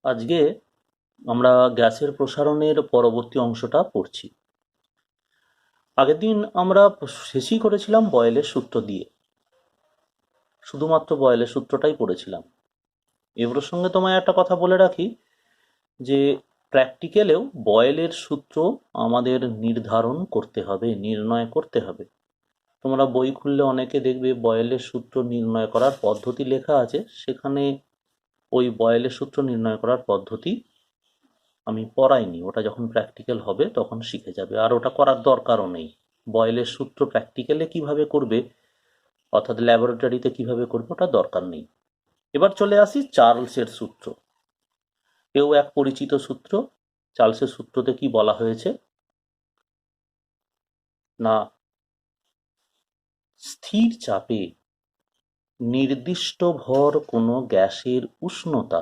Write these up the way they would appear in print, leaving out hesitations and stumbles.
আজকে আমরা গ্যাসের প্রসারণের পরবর্তী অংশটা পড়ছি। আগের দিন আমরা শেষই করেছিলাম বয়েলের সূত্র দিয়ে, শুধুমাত্র বয়েলের সূত্রটাই পড়েছিলাম। এ প্রসঙ্গে তোমায় একটা কথা বলে রাখি যে প্র্যাকটিক্যালেও বয়েলের সূত্র আমাদের নির্ধারণ করতে হবে, নির্ণয় করতে হবে। তোমরা বই খুললে অনেকে দেখবে বয়েলের সূত্র নির্ণয় করার পদ্ধতি লেখা আছে, সেখানে ওই বয়েলের সূত্র নির্ণয় করার পদ্ধতি আমি পড়াইনি। ওটা যখন প্র্যাকটিক্যাল হবে তখন শিখে যাবে, আর ওটা করার দরকারও নেই। বয়েলের সূত্র প্র্যাকটিক্যালে কিভাবে করবে, অর্থাৎ ল্যাবরেটরিতে কিভাবে করবে, ওটা দরকার নেই। এবার চলে আসি চার্লসের সূত্র। এও এক পরিচিত সূত্র। চার্লসের সূত্রতে কি বলা হয়েছে না, স্থির চাপে নির্দিষ্ট ভর কোনো গ্যাসের উষ্ণতা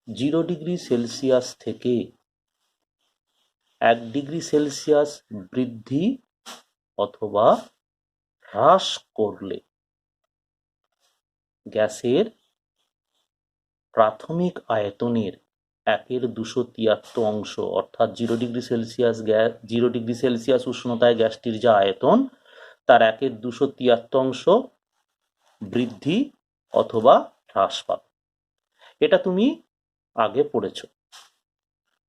0 ডিগ্রি সেলসিয়াস থেকে 1 ডিগ্রি সেলসিয়াস বৃদ্ধি অথবা হ্রাস করলে গ্যাসের প্রাথমিক আয়তনের 1/273 অংশ, অর্থাৎ 0 ডিগ্রি সেলসিয়াস উষ্ণতায় গ্যাসটির যা আয়তন, তার 1/273 অংশ বৃদ্ধি অথবা হ্রাস পাবে। এটা তুমি আগে পড়েছ।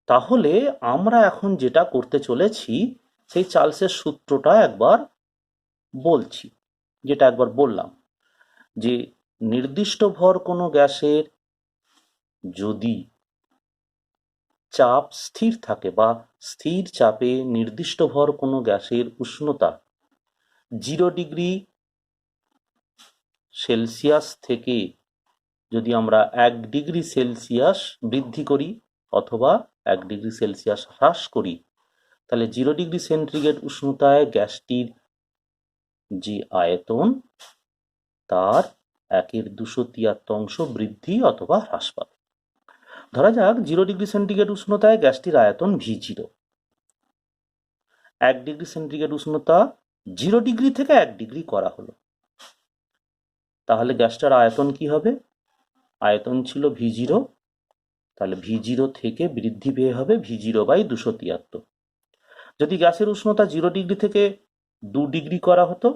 তাহলে আমরা এখন যেটা করতে চলেছি, সেই চার্লসের সূত্রটা একবার বলছি, যেটা একবার বললাম যে নির্দিষ্ট ভর কোনো গ্যাসের যদি চাপ স্থির থাকে বা স্থির চাপে নির্দিষ্ট ভর কোনো গ্যাসের উষ্ণতা 0 ডিগ্রি সেলসিয়াস থেকে যদি আমরা 1 ডিগ্রি সেলসিয়াস বৃদ্ধি করি অথবা 1 ডিগ্রি সেলসিয়াস হ্রাস করি, তাহলে 0 ডিগ্রি সেন্টিগ্রেড উষ্ণতায় গ্যাসটির যে আয়তন, তার 1/273 অংশ বৃদ্ধি অথবা হ্রাস পাবে। ধরা যাক 0 ডিগ্রি সেন্টিগ্রেড উষ্ণতায় গ্যাসটির আয়তন V0। 1 ডিগ্রি সেন্টিগ্রেড উষ্ণতা 0 ডিগ্রি থেকে 1 ডিগ্রি করা হলো, তাহলে গ্যাসটার আয়তন কি হবে? আয়তন ছিল V0, তাহলে V0 থেকে বৃদ্ধি পেয়ে হবে V0/273। যদি গ্যাসের উষ্ণতা 0 ডিগ্রি থেকে 2 ডিগ্রি করা হতো,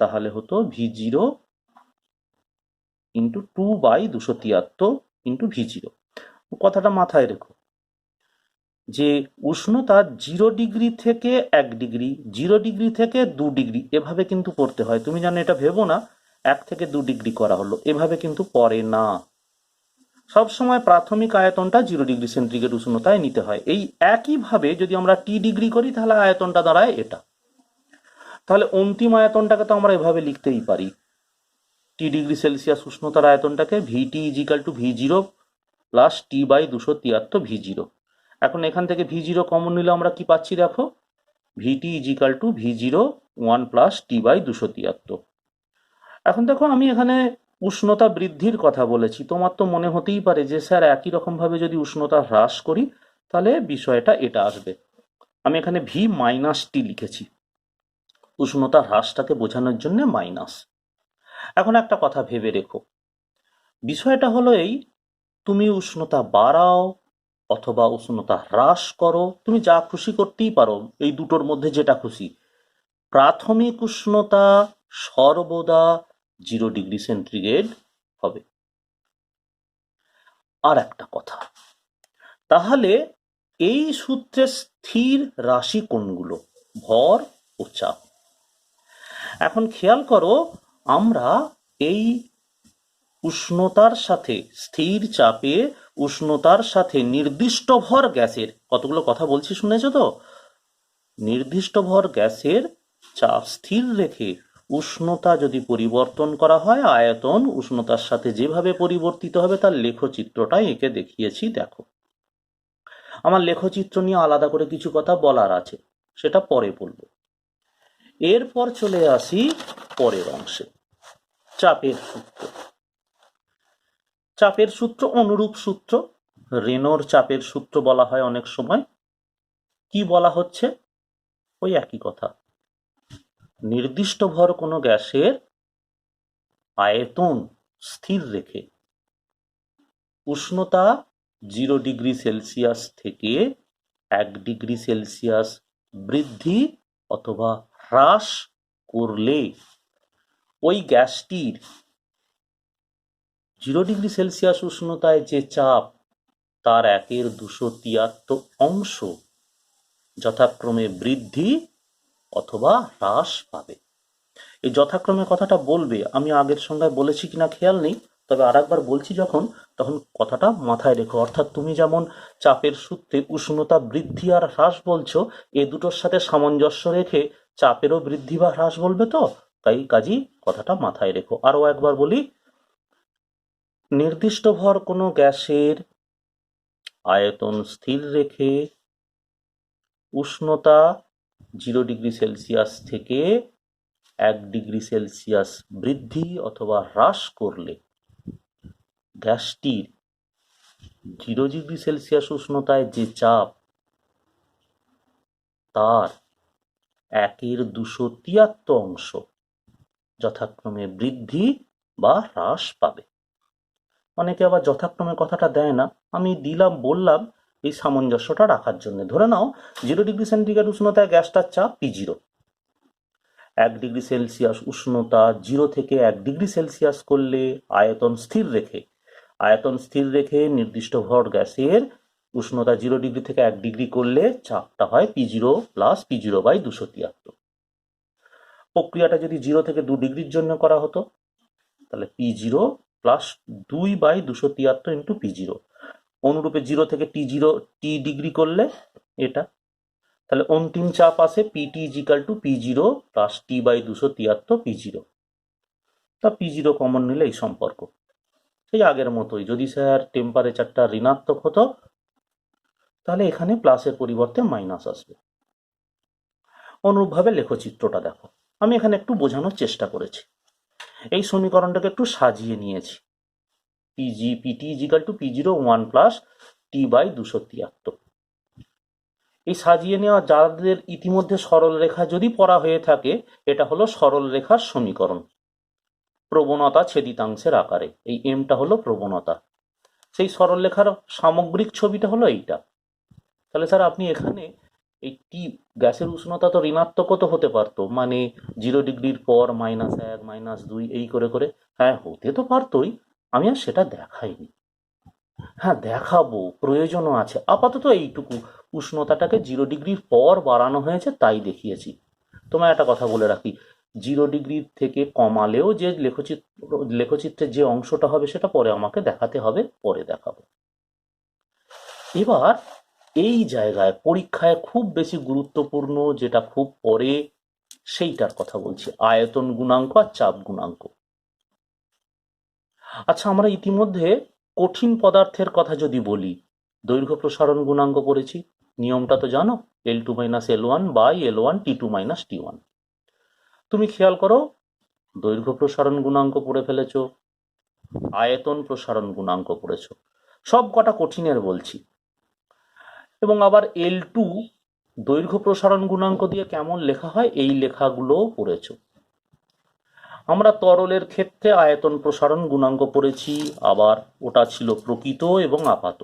তাহলে হতো V0 × 2/273 × V0। কথাটা মাথায় রেখো যে উষ্ণতা 0 ডিগ্রি থেকে 1 ডিগ্রি, 0 ডিগ্রি থেকে 2 ডিগ্রি এভাবে কিন্তু পড়তে হয়। তুমি জানো, এটা ভেবো না 1 থেকে 2 ডিগ্রি করা হলো, এভাবে কিন্তু পড়ে না। সবসময় প্রাথমিক আয়তনটা 0 ডিগ্রি সেন্টিগ্রেড উষ্ণতায় নিতে হয়। এই একইভাবে যদি আমরা T ডিগ্রি করি, তাহলে আয়তনটা দাঁড়ায় এটা। তাহলে অন্তিম আয়তনটাকে তো আমরা এভাবে লিখতেই পারি, T ডিগ্রি সেলসিয়াস উষ্ণতার আয়তনটাকে VT = V0 + T/273 V0। এখন এখান থেকে V0 কমন নিলে আমরা কি পাচ্ছি দেখো, VT = V0 1 + T/273। এখন দেখো, আমি এখানে উষ্ণতা বৃদ্ধির কথা বলেছি। তোমার তো মনে হতেই পারে যে স্যার একই রকম ভাবে যদি উষ্ণতা হ্রাস করি তাহলে বিষয়টা এটা আসবে। আমি এখানে V-T লিখেছি, উষ্ণতা হ্রাসটাকে বোঝানোর জন্য মাইনাস। এখন একটা কথা ভেবে রেখো, বিষয়টা হলো এই, তুমি উষ্ণতা বাড়াও অথবা উষ্ণতা হ্রাস করো, তুমি যা খুশি করতেই পারো, এই দুটোর মধ্যে যেটা খুশি, প্রাথমিক উষ্ণতা সর্বদা 0 ডিগ্রি সেন্টিগ্রেড হবে। আর একটা কথা, তাহলে এই সূত্রের স্থির রাশি কোনগুলো? ভর ও চাপ। এখন খেয়াল করো, আমরা এই উষ্ণতার সাথে, স্থির চাপে উষ্ণতার সাথে নির্দিষ্ট ভর গ্যাসের, কতগুলো কথা বলছি শুনেছো তো? নির্দিষ্ট ভর গ্যাসের চাপ স্থির রেখে উষ্ণতা যদি পরিবর্তন করা হয়, আয়তন উষ্ণতার সাথে যেভাবে পরিবর্তিত হবে তার লেখচিত্রটা এঁকে দেখিয়েছি, দেখো। আমার লেখচিত্র নিয়ে আলাদা করে কিছু কথা বলার আছে, সেটা পরে বলবো। এরপর চলে আসি পরের অংশে, চাপের সূত্র। চাপের সূত্র অনুরূপ সূত্র, রেনোর চাপের সূত্র বলা হয় অনেক সময়। কি বলা হচ্ছে? ওই একই কথা, নির্দিষ্ট ভর কোনো গ্যাসের আয়তন স্থির রেখে উষ্ণতা 0°C থেকে 1°C বৃদ্ধি অথবা হ্রাস করলে ওই গ্যাসটির 0°C উষ্ণতায় যে চাপ তার 1/273 অংশ যথাক্রমে বৃদ্ধি অথবা হ্রাস পাবে। এই যথাক্রমে কথাটা বলবে, আমি আগের সংজ্ঞায় বলেছি কিনা খেয়াল নেই, তবে আরেকবার বলছি যখন, তখন কথাটা মাথায় রেখো। অর্থাৎ তুমি যেমন চাপের সূত্রে উষ্ণতা বৃদ্ধি আর হ্রাস বলছো, এ দুটোর সাথে সামঞ্জস্য রেখে চাপেরও বৃদ্ধি বা হ্রাস বলবে, তো তাই কাজী কথাটা মাথায় রেখো। আরো একবার বলি, নির্দিষ্ট ভর কোনো গ্যাসের আয়তন স্থির রেখে উষ্ণতা 0°C থেকে 1°C বৃদ্ধি অথবা হ্রাস করলে গ্যাসটির 0°C উষ্ণতায় যে চাপ তার 1/273 অংশ যথাক্রমে বৃদ্ধি বা হ্রাস পাবে। অনেকে আবার যথাক্রমে কথাটা দেয় না, আমি দিলাম, বললাম এই সামঞ্জস্যটা রাখার জন্য। ধরে নাও 0°C উষ্ণতায় গ্যাসটার চাপ P0, 1°C উষ্ণতা 0 থেকে 1°C করলে আয়তন স্থির রেখে নির্দিষ্ট ভর গ্যাসের উষ্ণতা 0° থেকে 1° করলে চাপটা হয় P0 প্লাস P0/273। প্রক্রিয়াটা যদি 0 থেকে 2°র জন্য করা হতো তাহলে P0 প্লাস 2/273 ইন্টু P0। অনুরূপে 0 থেকে T0 করলে এটা, তাহলে অন্তিম চাপ আসে PT = P0 plus T/273 P0। তা P0 কমন নিলে এই সম্পর্ক, সেই আগের মতোই। যদি স্যার টেম্পারেচারটা ঋণাত্মক হতো তাহলে এখানে প্লাসের পরিবর্তে মাইনাস আসবে। অনুরূপভাবে লেখচিত্রটা দেখো, আমি এখানে একটু বোঝানোর চেষ্টা করেছি। এই সমীকরণটাকে একটু সাজিয়ে নিয়েছি। PT = P0 1 plus T/273। এই সাজিয়ে নেওয়া, যাদের ইতিমধ্যে সরল রেখা যদি পড়া হয়ে থাকে, এটা হলো সরল রেখার সমীকরণ প্রবণতা ছেদিতাংশের আকারে। এই এমটা হলো প্রবণতা, সেই সরল রেখার সামগ্রিক ছবিটা হলো এইটা। তাহলে স্যার আপনি এখানে এই টি গ্যাসের উষ্ণতা তো ঋণাত্মক তো হতে পারতো, মানে 0°র পর -1 -2 এই করে করে, হ্যাঁ হতে তো পারতোই, আমি আর সেটা দেখাইনি। হ্যাঁ দেখাবো, প্রয়োজনও আছে। আপাতত এইটুকু, উষ্ণতাটাকে 0°র পর বাড়ানো হয়েছে তাই দেখিয়েছি। তোমায় একটা কথা বলে রাখি, 0°র থেকে কমালেও যে লেখচিত্রের যে অংশটা হবে সেটা পরে আমাকে দেখাতে হবে, পরে দেখাবো। এবার এই জায়গায় পরীক্ষায় খুব বেশি গুরুত্বপূর্ণ, যেটা খুব পরে, সেইটার কথা বলছি, আয়তন গুণাঙ্ক আর চাপ গুণাঙ্ক। আচ্ছা, আমরা ইতিমধ্যে কঠিন পদার্থের কথা যদি বলি, দৈর্ঘ্য প্রসারণ গুণাঙ্ক পড়েছি, নিয়মটা তো জানো, L2 - L1/L1 T2 - T1। তুমি খেয়াল করো, দৈর্ঘ্য প্রসারণ গুণাঙ্ক পড়ে ফেলেছ, আয়তন প্রসারণ গুণাঙ্ক পড়েছ, সব কটা কঠিনের বলছি। এবং আবার L2 দৈর্ঘ্য প্রসারণ গুণাঙ্ক দিয়ে কেমন লেখা হয় এই লেখাগুলোও পড়েছ। আমরা তরলের ক্ষেত্রে আয়তন প্রসারণ গুণাঙ্ক পড়েছি, আবার ওটা ছিল প্রকৃত এবং আপাত।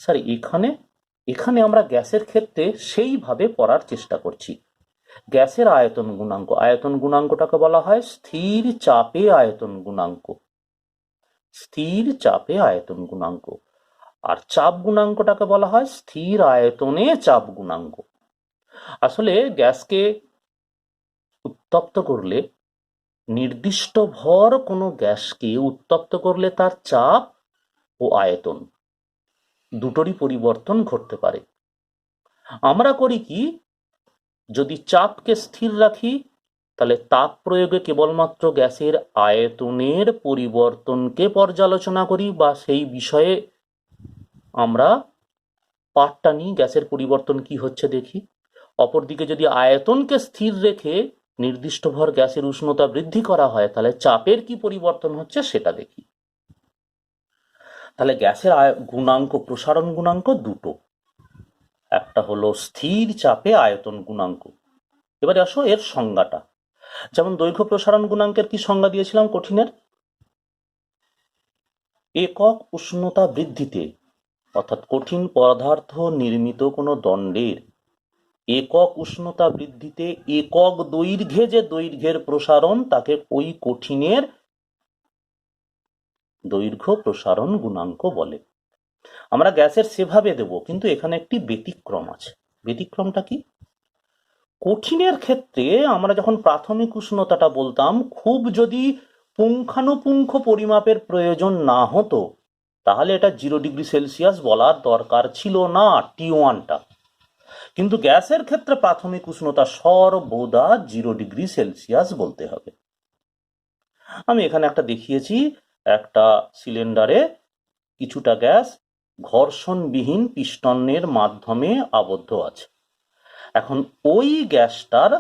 স্যার এখানে আমরা গ্যাসের ক্ষেত্রে সেইভাবে পড়ার চেষ্টা করছি। গ্যাসের আয়তন গুণাঙ্কটাকে বলা হয় স্থির চাপে আয়তন গুণাঙ্ক, আর চাপ গুণাঙ্কটাকে বলা হয় স্থির আয়তনে চাপ গুণাঙ্ক। আসলে গ্যাসকে উত্তপ্ত করলে, নির্দিষ্ট ভর কোনো গ্যাসকে উত্তপ্ত করলে তার চাপ ও আয়তন দুটোরই পরিবর্তন ঘটতে পারে। আমরা করি কি, যদি চাপকে স্থির রাখি তাহলে তাপ প্রয়োগে কেবলমাত্র গ্যাসের আয়তনের পরিবর্তনকে পর্যালোচনা করি, বা সেই বিষয়ে আমরা পাঠটা নিই, গ্যাসের পরিবর্তন কি হচ্ছে দেখি। অপরদিকে যদি আয়তনকে স্থির রেখে নির্দিষ্ট ভর গ্যাসের উষ্ণতা বৃদ্ধি করা হয় তাহলে চাপের কি পরিবর্তন হচ্ছে সেটা দেখি। তাহলে গ্যাসের গুণাঙ্ক, প্রসারণ গুণাঙ্ক দুটো, একটা হলো স্থির চাপে আয়তন গুণাঙ্ক। এবারে আসো এর সংজ্ঞাটা। যেমন দৈর্ঘ্য প্রসারণ গুণাঙ্কের কি সংজ্ঞা দিয়েছিলাম কঠিনের, একক উষ্ণতা বৃদ্ধিতে অর্থাৎ কঠিন পদার্থ নির্মিত কোনো দণ্ডের একক উষ্ণতা বৃদ্ধিতে একক দৈর্ঘ্যে যে দৈর্ঘ্যের প্রসারণ তাকে ওই কঠিনের দৈর্ঘ্য প্রসারণ গুণাঙ্ক বলে। আমরা গ্যাসের সেভাবে দেব, কিন্তু এখানে একটি ব্যতিক্রম আছে। ব্যতিক্রমটা কি? কঠিনের ক্ষেত্রে আমরা যখন প্রাথমিক উষ্ণতাটা বলতাম, খুব যদি পুঙ্খানুপুঙ্খ পরিমাপের প্রয়োজন না হতো তাহলে এটা 0°C বলার দরকার ছিল না, T1টা। কিন্তু গ্যাসের ক্ষেত্রে প্রাথমিক উষ্ণতা সর্বদা 0°C বলতে হবে। আমি এখানে একটা দেখিয়েছি, একটা সিলিন্ডারে কিছুটা গ্যাস ঘর্ষণবিহীন পিস্টনের মাধ্যমে আবদ্ধ আছে। এখন ওই গ্যাসটার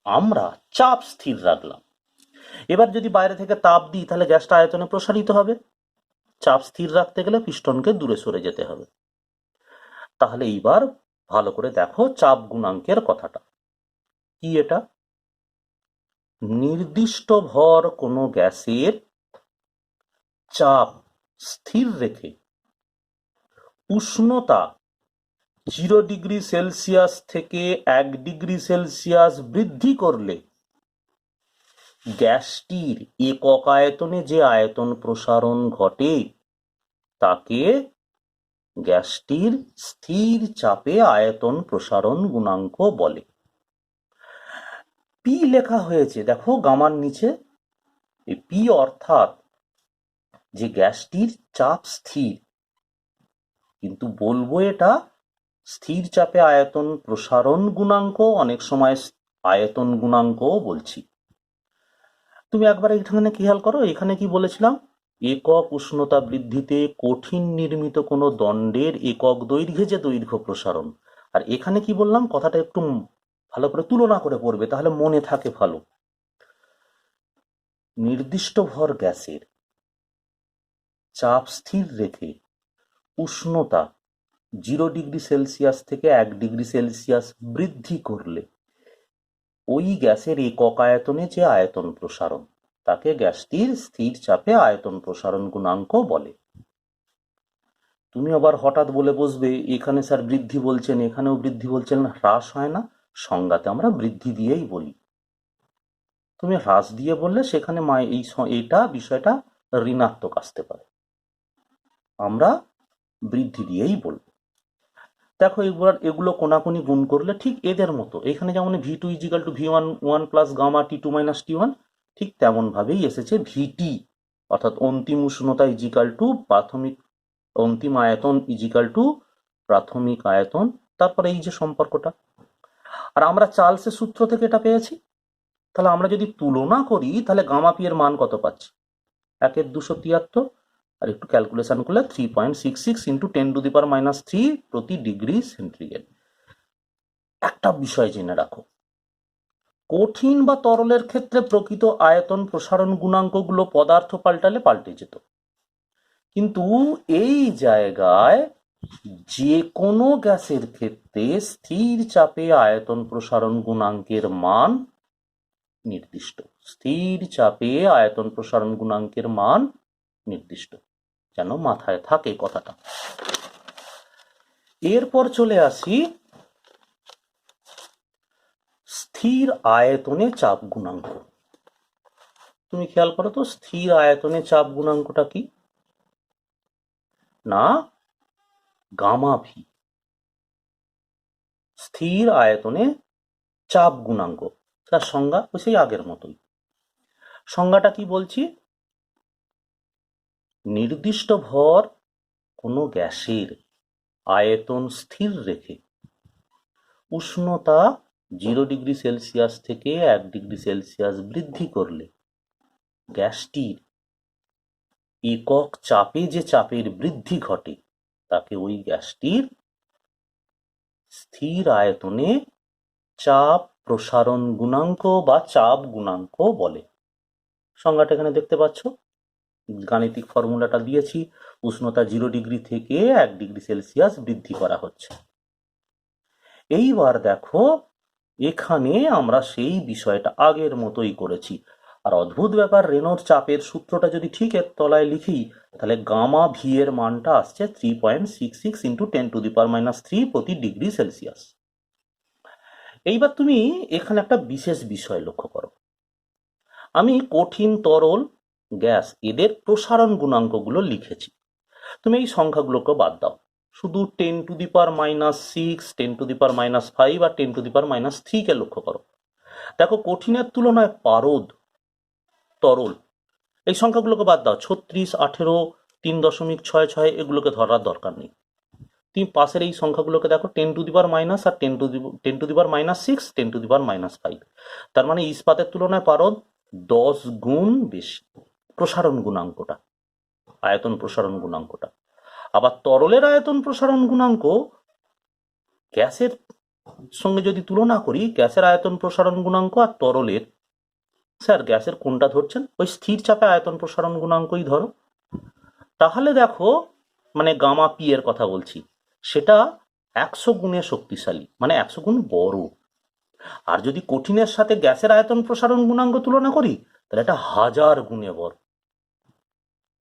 আমরা চাপ স্থির রাখলাম। এবার যদি বাইরে থেকে তাপ দিই তাহলে গ্যাসটা আয়তনে প্রসারিত হবে। চাপ স্থির রাখতে গেলে পিস্টনকে দূরে সরে যেতে হবে। তাহলে এইবার ভালো করে দেখো চাপ গুণাঙ্কের কথাটা কি। এটা নির্দিষ্ট ভর কোনো গ্যাসের চাপ স্থির রেখে উষ্ণতা 0°C থেকে 1°C বৃদ্ধি করলে গ্যাসটির একক আয়তনে যে আয়তন প্রসারণ ঘটে তাকে গ্যাসটির স্থির চাপে আয়তন প্রসারণ গুণাঙ্ক বলে। পি লেখা হয়েছে দেখো গামার নিচে। এই পি অর্থাৎ যে গ্যাসটির চাপ স্থির, কিন্তু বলবো এটা স্থির চাপে আয়তন প্রসারণ গুণাঙ্ক, অনেক সময় আয়তন গুণাঙ্কও বলছি। তুমি একবার এখানে খেয়াল করো, এখানে কি বলেছিলাম? একক উষ্ণতা বৃদ্ধিতে কঠিন নির্মিত কোনো দণ্ডের একক দৈর্ঘ্যে যে দৈর্ঘ্য প্রসারণ। আর এখানে কি বললাম, কথাটা একটু ভালো করে তুলনা করে পড়বে তাহলে মনে থাকে ভালো। নির্দিষ্ট ভর গ্যাসের চাপ স্থির রেখে উষ্ণতা 0°C থেকে 1°C বৃদ্ধি করলে ওই গ্যাসের একক আয়তনে যে আয়তন প্রসারণ তাকে গ্যাসটির স্থির চাপে আয়তন প্রসারণ গুণাঙ্ক বলে। তুমি আবার হঠাৎ বলে বসবে এখানে স্যার বৃদ্ধি বলছেন, এখানেও বৃদ্ধি বলছেন, হ্রাস হয় না? সংজ্ঞাতে আমরা বৃদ্ধি দিয়েই বলি। তুমি হ্রাস দিয়ে বললে সেখানে এইটা বিষয়টা ঋণাত্মক আসতে পারে, আমরা বৃদ্ধি দিয়েই বলবো। দেখো এগুলো কোনাকুনি গুণ করলে ঠিক এদের মতো, এখানে যেমন V2 = V1 1 plus gamma T2 minus T1, ঠিক তেমন ভাবেই এসেছে VT অর্থাৎ অন্তিম উষ্ণতা প্রাথমিক অন্তিম আয়তন প্রাথমিক আয়তন, তারপরে এই যে সম্পর্কটা। আর আমরা চার্লসের সূত্র থেকে এটা পেয়েছি। তাহলে আমরা যদি তুলনা করি তাহলে গামা পি এর মান কত পাচ্ছি? 1/273, আর একটু ক্যালকুলেশন করলে 3.66 × 10⁻³ প্রতি ডিগ্রি সেন্টিগ্রেড। একটা বিষয় জেনে রাখো, কঠিন বা তরলের ক্ষেত্রে প্রকৃত আয়তন প্রসারণ গুণাঙ্কগুলো পদার্থ পাল্টালে পাল্টে যেত, কিন্তু এই জায়গায় যে কোনো গ্যাসের ক্ষেত্রে স্থির চাপে আয়তন প্রসারণ গুণাঙ্কের মান নির্দিষ্ট। স্থির চাপে আয়তন প্রসারণ গুণাঙ্কের মান নির্দিষ্ট, যেন মাথায় থাকে কথাটা। এরপর চলে আসি স্থির আয়তনে চাপ গুণাঙ্ক। তুমি খেয়াল করো তো, স্থির আয়তনে চাপ গুণাঙ্কটা কি? না, গামা ভি। স্থির আয়তনে চাপ গুণাঙ্ক, তার সংজ্ঞা সেই আগের মতোই। সংজ্ঞাটা কি বলছি? নির্দিষ্ট ভর কোনো গ্যাসের আয়তন স্থির রেখে উষ্ণতা 0°C থেকে 1°C বৃদ্ধি করলে গ্যাসটির একক চাপে যে চাপের বৃদ্ধি ঘটে তাকে ওই গ্যাসটির স্থির আয়তনে চাপ প্রসারণ গুণাঙ্ক বা চাপ গুণাঙ্ক বলে। সংজ্ঞাটা এখানে দেখতে পাচ্ছ, গাণিতিক ফর্মুলাটা দিয়েছি। উষ্ণতা 0° থেকে 1°C বৃদ্ধি করা হচ্ছে। এইবার দেখো এখানে আমরা সেই বিষয়টা আগের মতোই করেছি। আর অদ্ভুত ব্যাপার, রেনোর চাপের সূত্রটা যদি ঠিক এর তলায় লিখি, তাহলে গামা ভি এর মানটা আসছে 3.66 ইন্টু 10⁻³ প্রতি ডিগ্রি সেলসিয়াস। এইবার তুমি এখানে একটা বিশেষ বিষয় লক্ষ্য করো। আমি কঠিন, তরল, গ্যাস এদের প্রসারণ গুণাঙ্কগুলো লিখেছি। তুমি এই সংখ্যাগুলোকে বাদ দাও, শুধু 10⁻⁻6, 10⁻⁻5 আর 10⁻⁻3 কে লক্ষ্য করো। দেখো কঠিনের তুলনায় পারদ, তরল এই সংখ্যাগুলোকে বাদ দাও, 36, 18, 3.66 এগুলোকে ধরার দরকার নেই। তুমি পাশের এই সংখ্যাগুলোকে দেখো, 10⁻⁻, আর 10⁻⁻6, 10⁻⁻5। তার মানে ইস্পাতের তুলনায় পারদ 10 গুণ বেশি প্রসারণ গুণাঙ্কটা, আয়তন প্রসারণ গুণাঙ্কটা। আবার তরলের আয়তন প্রসারণ গুণাঙ্ক গ্যাসের সঙ্গে যদি তুলনা করি, গ্যাসের আয়তন প্রসারণ গুণাঙ্ক আর তরলের, স্যার গ্যাসের কোনটা ধরছেন? ওই স্থির চাপে আয়তন প্রসারণ গুণাঙ্কই ধরো। তাহলে দেখো, মানে গামা পি এর কথা বলছি, সেটা 100 গুণে শক্তিশালী, মানে 100 গুণ বড়। আর যদি কঠিনের সাথে গ্যাসের আয়তন প্রসারণ গুণাঙ্ক তুলনা করি, তাহলে এটা 1000 গুণে বড়।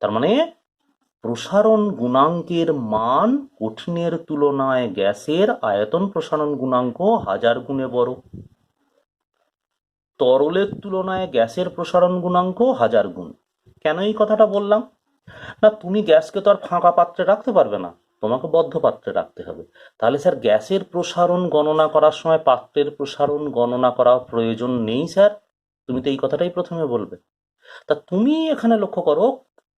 তার মানে প্রসারণ গুণাঙ্কের মান কঠিনের তুলনায় গ্যাসের আয়তন প্রসারণ গুণাঙ্ক 1000 গুণে বড়। তরলের তুলনায় গ্যাসের প্রসারণ গুণাঙ্ক 1000 গুণ। কেন এই কথাটা বললাম? না, তুমি গ্যাসকে তো আর ফাঁকা পাত্রে রাখতে পারবে না, তোমাকে বদ্ধ পাত্রে রাখতে হবে। তাহলে স্যার গ্যাসের প্রসারণ গণনা করার সময় পাত্রের প্রসারণ গণনা করা প্রয়োজন নেই স্যার? তুমি তো এই কথাটাই প্রথমে বলবে। তা তুমি এখানে লক্ষ্য করো,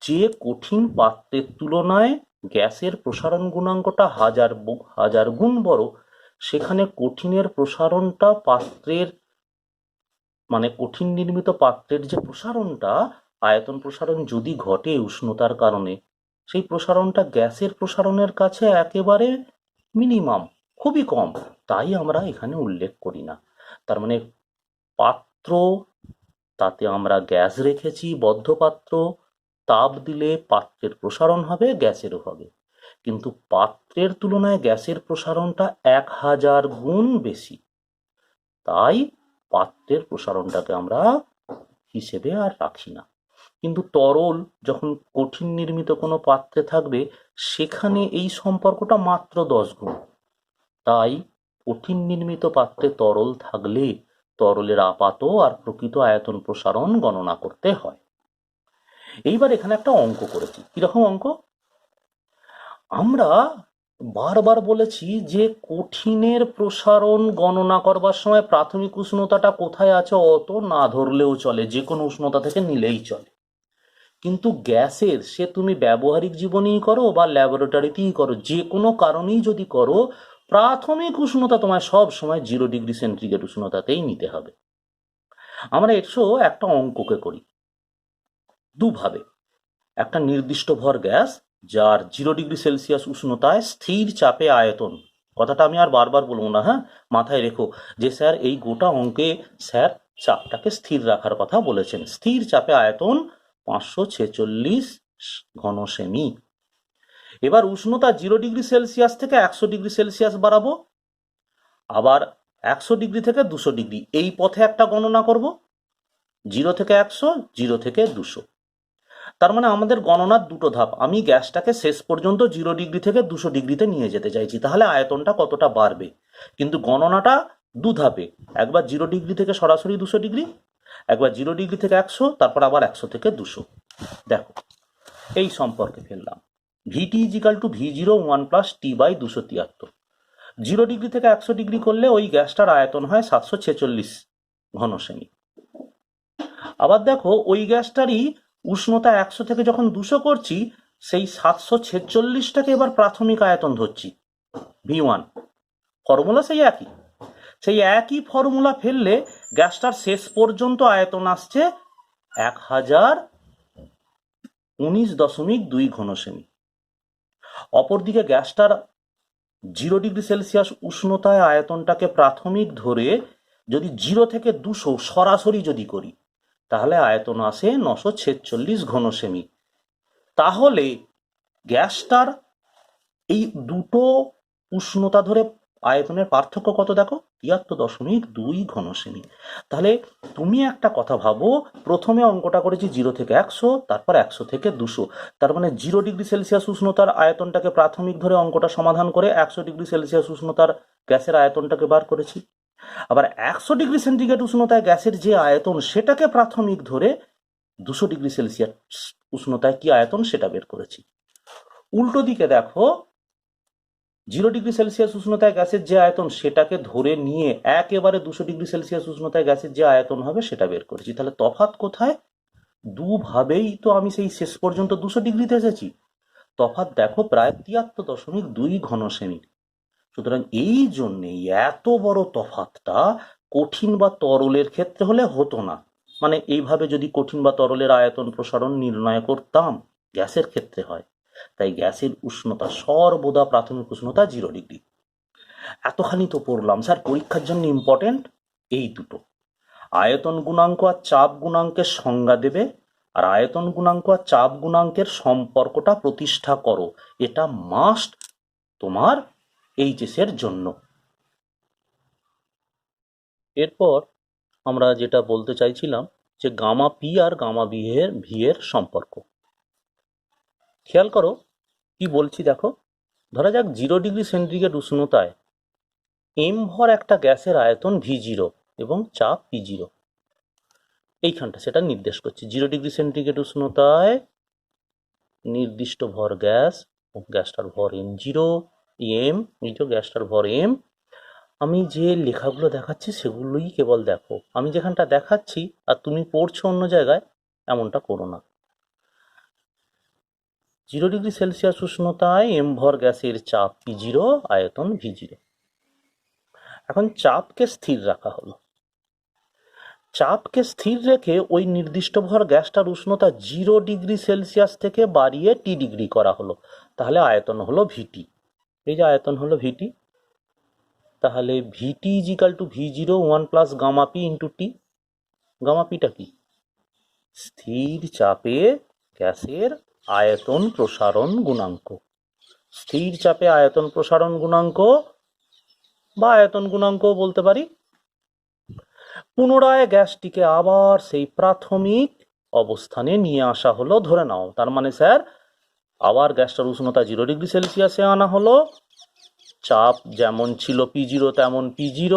যে কঠিন পাত্রের তুলনায় গ্যাসের প্রসারণ গুণাঙ্কটা 1000 গুণ বড়, সেখানে কঠিনের প্রসারণটা পাত্রের, মানে কঠিন নির্মিত পাত্রের যে প্রসারণটা, আয়তন প্রসারণ যদি ঘটে উষ্ণতার কারণে, সেই প্রসারণটা গ্যাসের প্রসারণের কাছে একেবারে মিনিমাম, খুবই কম। তাই আমরা এখানে উল্লেখ করি না। তার মানে পাত্র, তাতে আমরা গ্যাস রেখেছি, বদ্ধ পাত্র, তাপ দিলে পাত্রের প্রসারণ হবে, গ্যাসেরও হবে। কিন্তু পাত্রের তুলনায় গ্যাসের প্রসারণটা 1000 গুণ বেশি, তাই পাত্রের প্রসারণটাকে আমরা হিসেবে আর রাখি না। কিন্তু তরল যখন কঠিন নির্মিত কোনো পাত্রে থাকবে, সেখানে এই সম্পর্কটা মাত্র 10 গুণ। তাই কঠিন নির্মিত পাত্রে তরল থাকলে তরলের আপাত আর প্রকৃত আয়তন প্রসারণ গণনা করতে হয়। এইবার এখানে একটা অঙ্ক করেছি। কিরকম অঙ্ক? আমরা বারবার বলেছি যে কঠিনের প্রসারণ গণনা করবার সময় প্রাথমিক উষ্ণতাটা কোথায় আছে অত না ধরলেও চলে, যে কোনো উষ্ণতা থেকে নিলেই চলে। কিন্তু গ্যাসের, সে তুমি ব্যবহারিক জীবনেই করো বা ল্যাবরেটরিতেই করো, যে কোনো কারণেই যদি করো, প্রাথমিক উষ্ণতা তোমায় সব সময় 0 ডিগ্রি সেন্টিগ্রেড উষ্ণতাতেই নিতে হবে। আমরা একটা অঙ্ককে করি দুভাবে। একটা নির্দিষ্ট ভর গ্যাস, যার 0 ডিগ্রি সেলসিয়াস উষ্ণতায় স্থির চাপে আয়তন, কথাটা আমি আর বারবার বলবো না, হ্যাঁ, মাথায় রেখো যে স্যার এই গোটা অঙ্কে স্যার চাপটাকে স্থির রাখার কথা বলেছেন। স্থির চাপে আয়তন 546 ঘন সেমি। এবার উষ্ণতা 0 ডিগ্রি সেলসিয়াস থেকে 100 ডিগ্রি সেলসিয়াস বাড়াবো, আবার 100 ডিগ্রি থেকে 200 ডিগ্রি, এই পথে একটা গণনা করব। 0 থেকে 100, 0 থেকে 200। তার মানে আমাদের গণনার দুটো ধাপ। আমি গ্যাসটাকে শেষ পর্যন্ত 0 ডিগ্রি থেকে 200 ডিগ্রিতে নিয়ে যেতে চাইছি, তাহলে আয়তনটা কতটা বাড়বে। কিন্তু গণনাটা দু ধাপে, একবার 0 ডিগ্রি থেকে সরাসরি 200 ডিগ্রি, একবার 0 ডিগ্রি থেকে 100, তারপর আবার 100 থেকে 200। দেখো এই সম্পর্কে ফেললাম, ভিটি is equal two V0 1 + T/273। 0 degree থেকে 100 ডিগ্রি করলে ওই গ্যাসটার আয়তন হয় 746 ঘন সেমি। আবার দেখো ওই গ্যাসটারই উষ্ণতা 100 থেকে যখন 200 করছি, সেই 746টাকে এবার প্রাথমিক আয়তন ধরছি, V1। ফর্মুলা সেই একই ফর্মুলা ফেললে গ্যাসটার শেষ পর্যন্ত আয়তন আসছে 1019.2 ঘন সেমি। অপরদিকে গ্যাসটার 0 ডিগ্রি সেলসিয়াস উষ্ণতায় আয়তনটাকে প্রাথমিক ধরে যদি 0 থেকে 200 সরাসরি যদি করি, তাহলে আয়তন আসে 946 ঘন সেমি। তাহলে গ্যাসটার এই দুটো উষ্ণতা ধরে আয়তনের পার্থক্য কত দেখো, 73.2 ঘন সেমি। তাহলে তুমি একটা কথা ভাবো, প্রথমে অঙ্কটা করেছি 0 থেকে 100, তারপর 100 থেকে 200, তার মানে 0 ডিগ্রি সেলসিয়াস উষ্ণতার আয়তনটাকে প্রাথমিক ধরে অঙ্কটা সমাধান করে 100 ডিগ্রি সেলসিয়াস উষ্ণতার গ্যাসের আয়তনটাকে বার করেছি। আবার 100 ডিগ্রি সেন্টিগ্রেড উষ্ণতায় গ্যাসের যে আয়তন সেটাকে প্রাথমিক ধরে 200 ডিগ্রি সেলসিয়াস উষ্ণতায় কি আয়তন সেটা বের করেছি। উল্টো দিকে দেখো, 0 ডিগ্রি সেলসিয়াস উষ্ণতায় গ্যাসের যে আয়তন সেটাকে ধরে নিয়ে একেবারে 200 ডিগ্রি সেলসিয়াস উষ্ণতায় গ্যাসের যে আয়তন হবে সেটা বের করেছি। তাহলে তফাৎ কোথায়? দুভাবেই তো আমি সেই শেষ পর্যন্ত 200 ডিগ্রিতে এসেছি। তফাৎ দেখো প্রায় 73.2 ঘন সেমি। সুতরাং এই জন্যেই এত বড় তফাৎটা কঠিন বা তরলের ক্ষেত্রে হলে হতো না। মানে এইভাবে যদি কঠিন বা তরলের আয়তন প্রসারণ নির্ণয় করতাম, গ্যাসের ক্ষেত্রে হয়। তাই গ্যাসের উষ্ণতা সর্বদা প্রাথমিক উষ্ণতা 0 ডিগ্রি। এতখানি তো পড়লাম স্যার, পরীক্ষার জন্য ইম্পর্টেন্ট এই দুটো, আয়তন গুণাঙ্ক আর চাপ গুণাঙ্কের সংজ্ঞা দেবে, আর আয়তন গুণাঙ্ক আর চাপ গুণাঙ্কের সম্পর্কটা প্রতিষ্ঠা করো। এটা মাস্ট তোমার এইচএস এর জন্য। এরপর আমরা যেটা বলতে চাইছিলাম যে gamma P R gamma V এর সম্পর্ক। খেয়াল করো কি বলছি দেখো, ধরা যাক 0 ডিগ্রি সেন্টিগ্রেড উষ্ণতায় এম ভর একটা গ্যাসের আয়তন V0 এবং চাপ P0। এইখানটা সেটা নির্দেশ করছে। 0 ডিগ্রি সেন্টিগ্রেড উষ্ণতায় নির্দিষ্ট ভর গ্যাস, গ্যাসটার ভর M0, এম এই যে গ্যাসটার ভর এম। আমি যে লেখাগুলো দেখাচ্ছি সেগুলোই কেবল দেখো, আমি যেখানটা দেখাচ্ছি আর তুমি পড়ছো অন্য জায়গায়, এমনটা করো না। 0 ডিগ্রি সেলসিয়াস উষ্ণতায় এম ভর গ্যাসের চাপ P0, আয়তন V0। এখন চাপকে স্থির রাখা হলো। চাপকে স্থির রেখে ওই নির্দিষ্ট ভর গ্যাসটার উষ্ণতা 0 ডিগ্রি সেলসিয়াস থেকে বাড়িয়ে টি ডিগ্রি করা হলো। তাহলে আয়তন হলো ভিটি। এই যে আয়তন হলো ভিটি, তাহলে VT is equal to V0 1 plus gamma P into T. Gamma পিটা কি? স্থির চাপে গ্যাসের আয়তন প্রসারণ গুণাঙ্ক। স্থির চাপে আয়তন প্রসারণ গুণাঙ্ক বা আয়তন গুণাঙ্ক বলতে পারি। পুনরায় গ্যাসটিকে আবার সেই প্রাথমিক অবস্থানে নিয়ে আসা হলো ধরে নাও। তার মানে স্যার আবার গ্যাসটার উষ্ণতা 0 ডিগ্রি সেলসিয়াসে আনা হলো, চাপ যেমন ছিল P0 তেমন P0,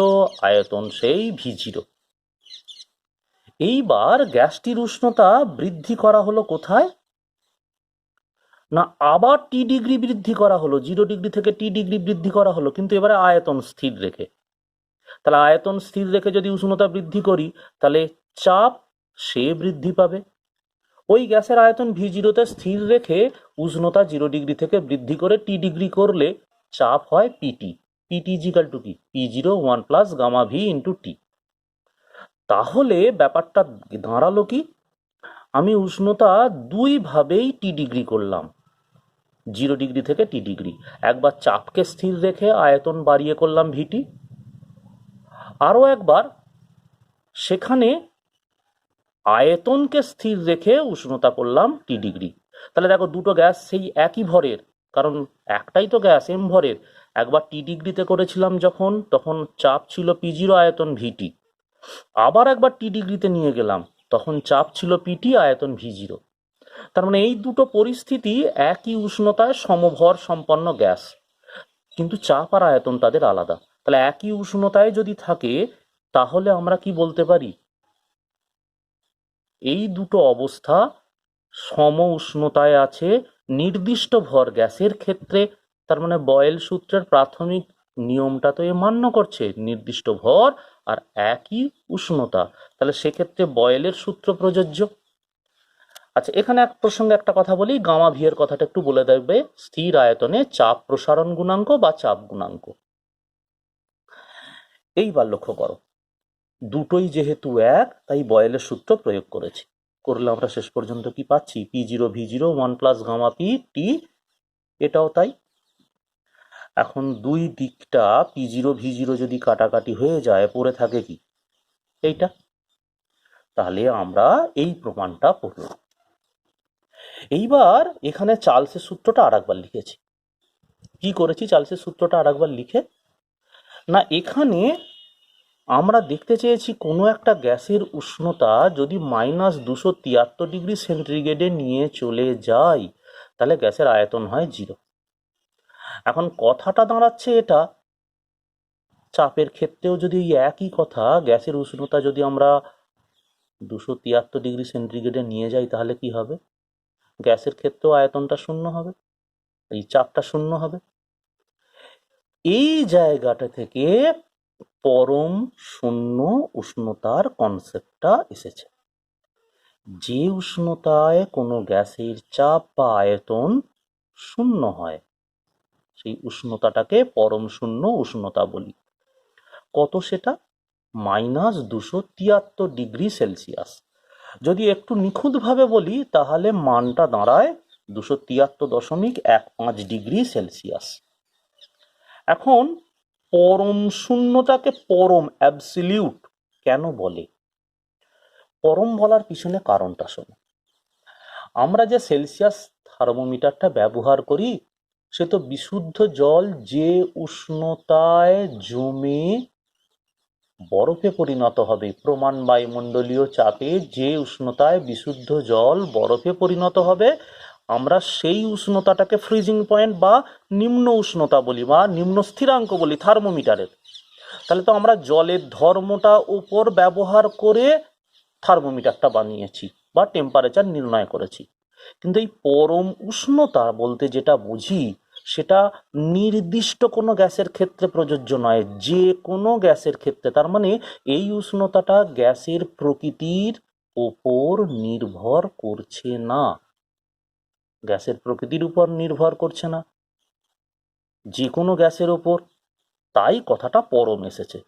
আয়তন সেই V0। এইবার গ্যাসটির উষ্ণতা বৃদ্ধি করা হলো কোথায় না, আবার টি ডিগ্রি বৃদ্ধি করা হলো, 0 ডিগ্রি থেকে টি ডিগ্রি বৃদ্ধি করা হলো, কিন্তু এবারে আয়তন স্থির রেখে। তাহলে আয়তন স্থির রেখে যদি উষ্ণতা বৃদ্ধি করি তাহলে চাপ সে বৃদ্ধি পাবে। ওই গ্যাসের আয়তন V0-তে স্থির রেখে উষ্ণতা 0 ডিগ্রি থেকে বৃদ্ধি করে টি ডিগ্রি করলে চাপ হয় PT. PT is equal to কি? P0 1 plus gamma V into T. তাহলে ব্যাপারটা দাঁড়ালো কি, আমি উষ্ণতা দুই ভাবেই টি ডিগ্রি করলাম, 0 ডিগ্রি থেকে টি ডিগ্রি। একবার চাপকে স্থির রেখে আয়তন বাড়িয়ে করলাম ভিটি, আরও একবার সেখানে আয়তনকে স্থির রেখে উষ্ণতা করলাম টি ডিগ্রি। তাহলে দেখো দুটো গ্যাস সেই একই ভরের, কারণ একটাই তো গ্যাস এম ভরের। একবার টি ডিগ্রিতে করেছিলাম যখন, তখন চাপ ছিল P0, আয়তন ভিটি। আবার একবার টি ডিগ্রিতে নিয়ে গেলাম, তখন চাপ ছিল পিটি, আয়তন V0। তার মানে এই দুটো পরিস্থিতি একই উষ্ণতায় সমভর সম্পন্ন গ্যাস, কিন্তু চাপ আর আয়তন তাদের আলাদা। তাহলে একই উষ্ণতায় যদি থাকে তাহলে আমরা কি বলতে পারি, এই দুটো অবস্থা সম উষ্ণতায় আছে নির্দিষ্ট ভর গ্যাসের ক্ষেত্রে। তার মানে বয়েল সূত্রের প্রাথমিক নিয়মটা তো এ মান্য করছে, নির্দিষ্ট ভর আর একই উষ্ণতা। তাহলে সেক্ষেত্রে বয়েলের সূত্র প্রযোজ্য। আচ্ছা, এখানে এক প্রসঙ্গে একটা কথা বলি, গামা ভি এর কথাটা একটু বলে দেবে। স্থির আয়তনে চাপ প্রসারণ গুণাঙ্ক বা চাপ গুণাঙ্ক। এইবার লক্ষ্য করো, দুটোই যেহেতু এক তাই বয়েলের সূত্র প্রয়োগ করেছি। করলে আমরা শেষ পর্যন্ত কি পাচ্ছি? P0 V0 1 plus gamma P T. এটাও তাই। এখন দুই দিকটা P0 V0 যদি কাটাকাটি হয়ে যায়, পড়ে থাকে কি? এইটা। তাহলে আমরা এই প্রমাণটা পড়লাম। এইবার এখানে চার্লসের সূত্রটা আরেকবার লিখেছি। কি করেছি? চার্লসের সূত্রটা আরেকবার লিখে না, এখানে আমরা দেখতে চেয়েছি কোনো একটা গ্যাসের উষ্ণতা যদি -273 ডিগ্রি সেন্টিগ্রেডে নিয়ে চলে যায়, তাহলে গ্যাসের আয়তন হয় 0। এখন কথাটা দাঁড়াচ্ছে এটা, চাপের ক্ষেত্রেও যদি এই একই কথা, গ্যাসের উষ্ণতা যদি আমরা 273 ডিগ্রি সেন্টিগ্রেডে নিয়ে যাই, তাহলে কি হবে? গ্যাসের ক্ষেত্রেও আয়তনটা শূন্য হবে, এই চাপটা শূন্য হবে। এই জায়গাটা থেকে পরম শূন্য উষ্ণতার কনসেপ্টটা এসেছে। যে উষ্ণতায় কোনো গ্যাসের চাপ বা আয়তন শূন্য হয়, সেই উষ্ণতাটাকে পরম শূন্য উষ্ণতা বলি। কত সেটা? -273 ডিগ্রি সেলসিয়াস। যদি একটু নিখুঁতভাবে বলি, তাহলে মানটা দাঁড়ায় 273.15 ডিগ্রি সেলসিয়াস। এখন পরম শূন্যটাকে পরম অ্যাবসলিউট কেন বলে? পরম বলার পিছনে কারণটা শোনো। আমরা যে সেলসিয়াস থার্মোমিটারটা ব্যবহার করি, সে তো বিশুদ্ধ জল যে উষ্ণতায় জমে বরফে পরিণত হবে, প্রমাণ বায়ুমণ্ডলীয় চাপে যে উষ্ণতায় বিশুদ্ধ জল বরফে পরিণত হবে, আমরা সেই উষ্ণতাটাকে ফ্রিজিং পয়েন্ট বা নিম্ন উষ্ণতা বলি বা নিম্ন স্থিরাঙ্ক বলি থার্মোমিটারের। তাহলে তো আমরা জলের ধর্মটা উপর ব্যবহার করে থার্মোমিটারটা বানিয়েছি বা টেম্পারেচার নির্ণয় করেছি। কিন্তু এই পরম উষ্ণতা বলতে যেটা বুঝি, সেটা নির্দিষ্ট কোনো গ্যাসের ক্ষেত্রে প্রযোজ্য নয়, যে কোনো গ্যাসের ক্ষেত্রে। তার মানে এই উষ্ণতাটা গ্যাসের প্রকৃতির ওপর নির্ভর করছে না, গ্যাসের প্রকৃতির উপর নির্ভর করছে না, যে কোনো গ্যাসের ওপর। তাই কথাটা পরম এসেছে।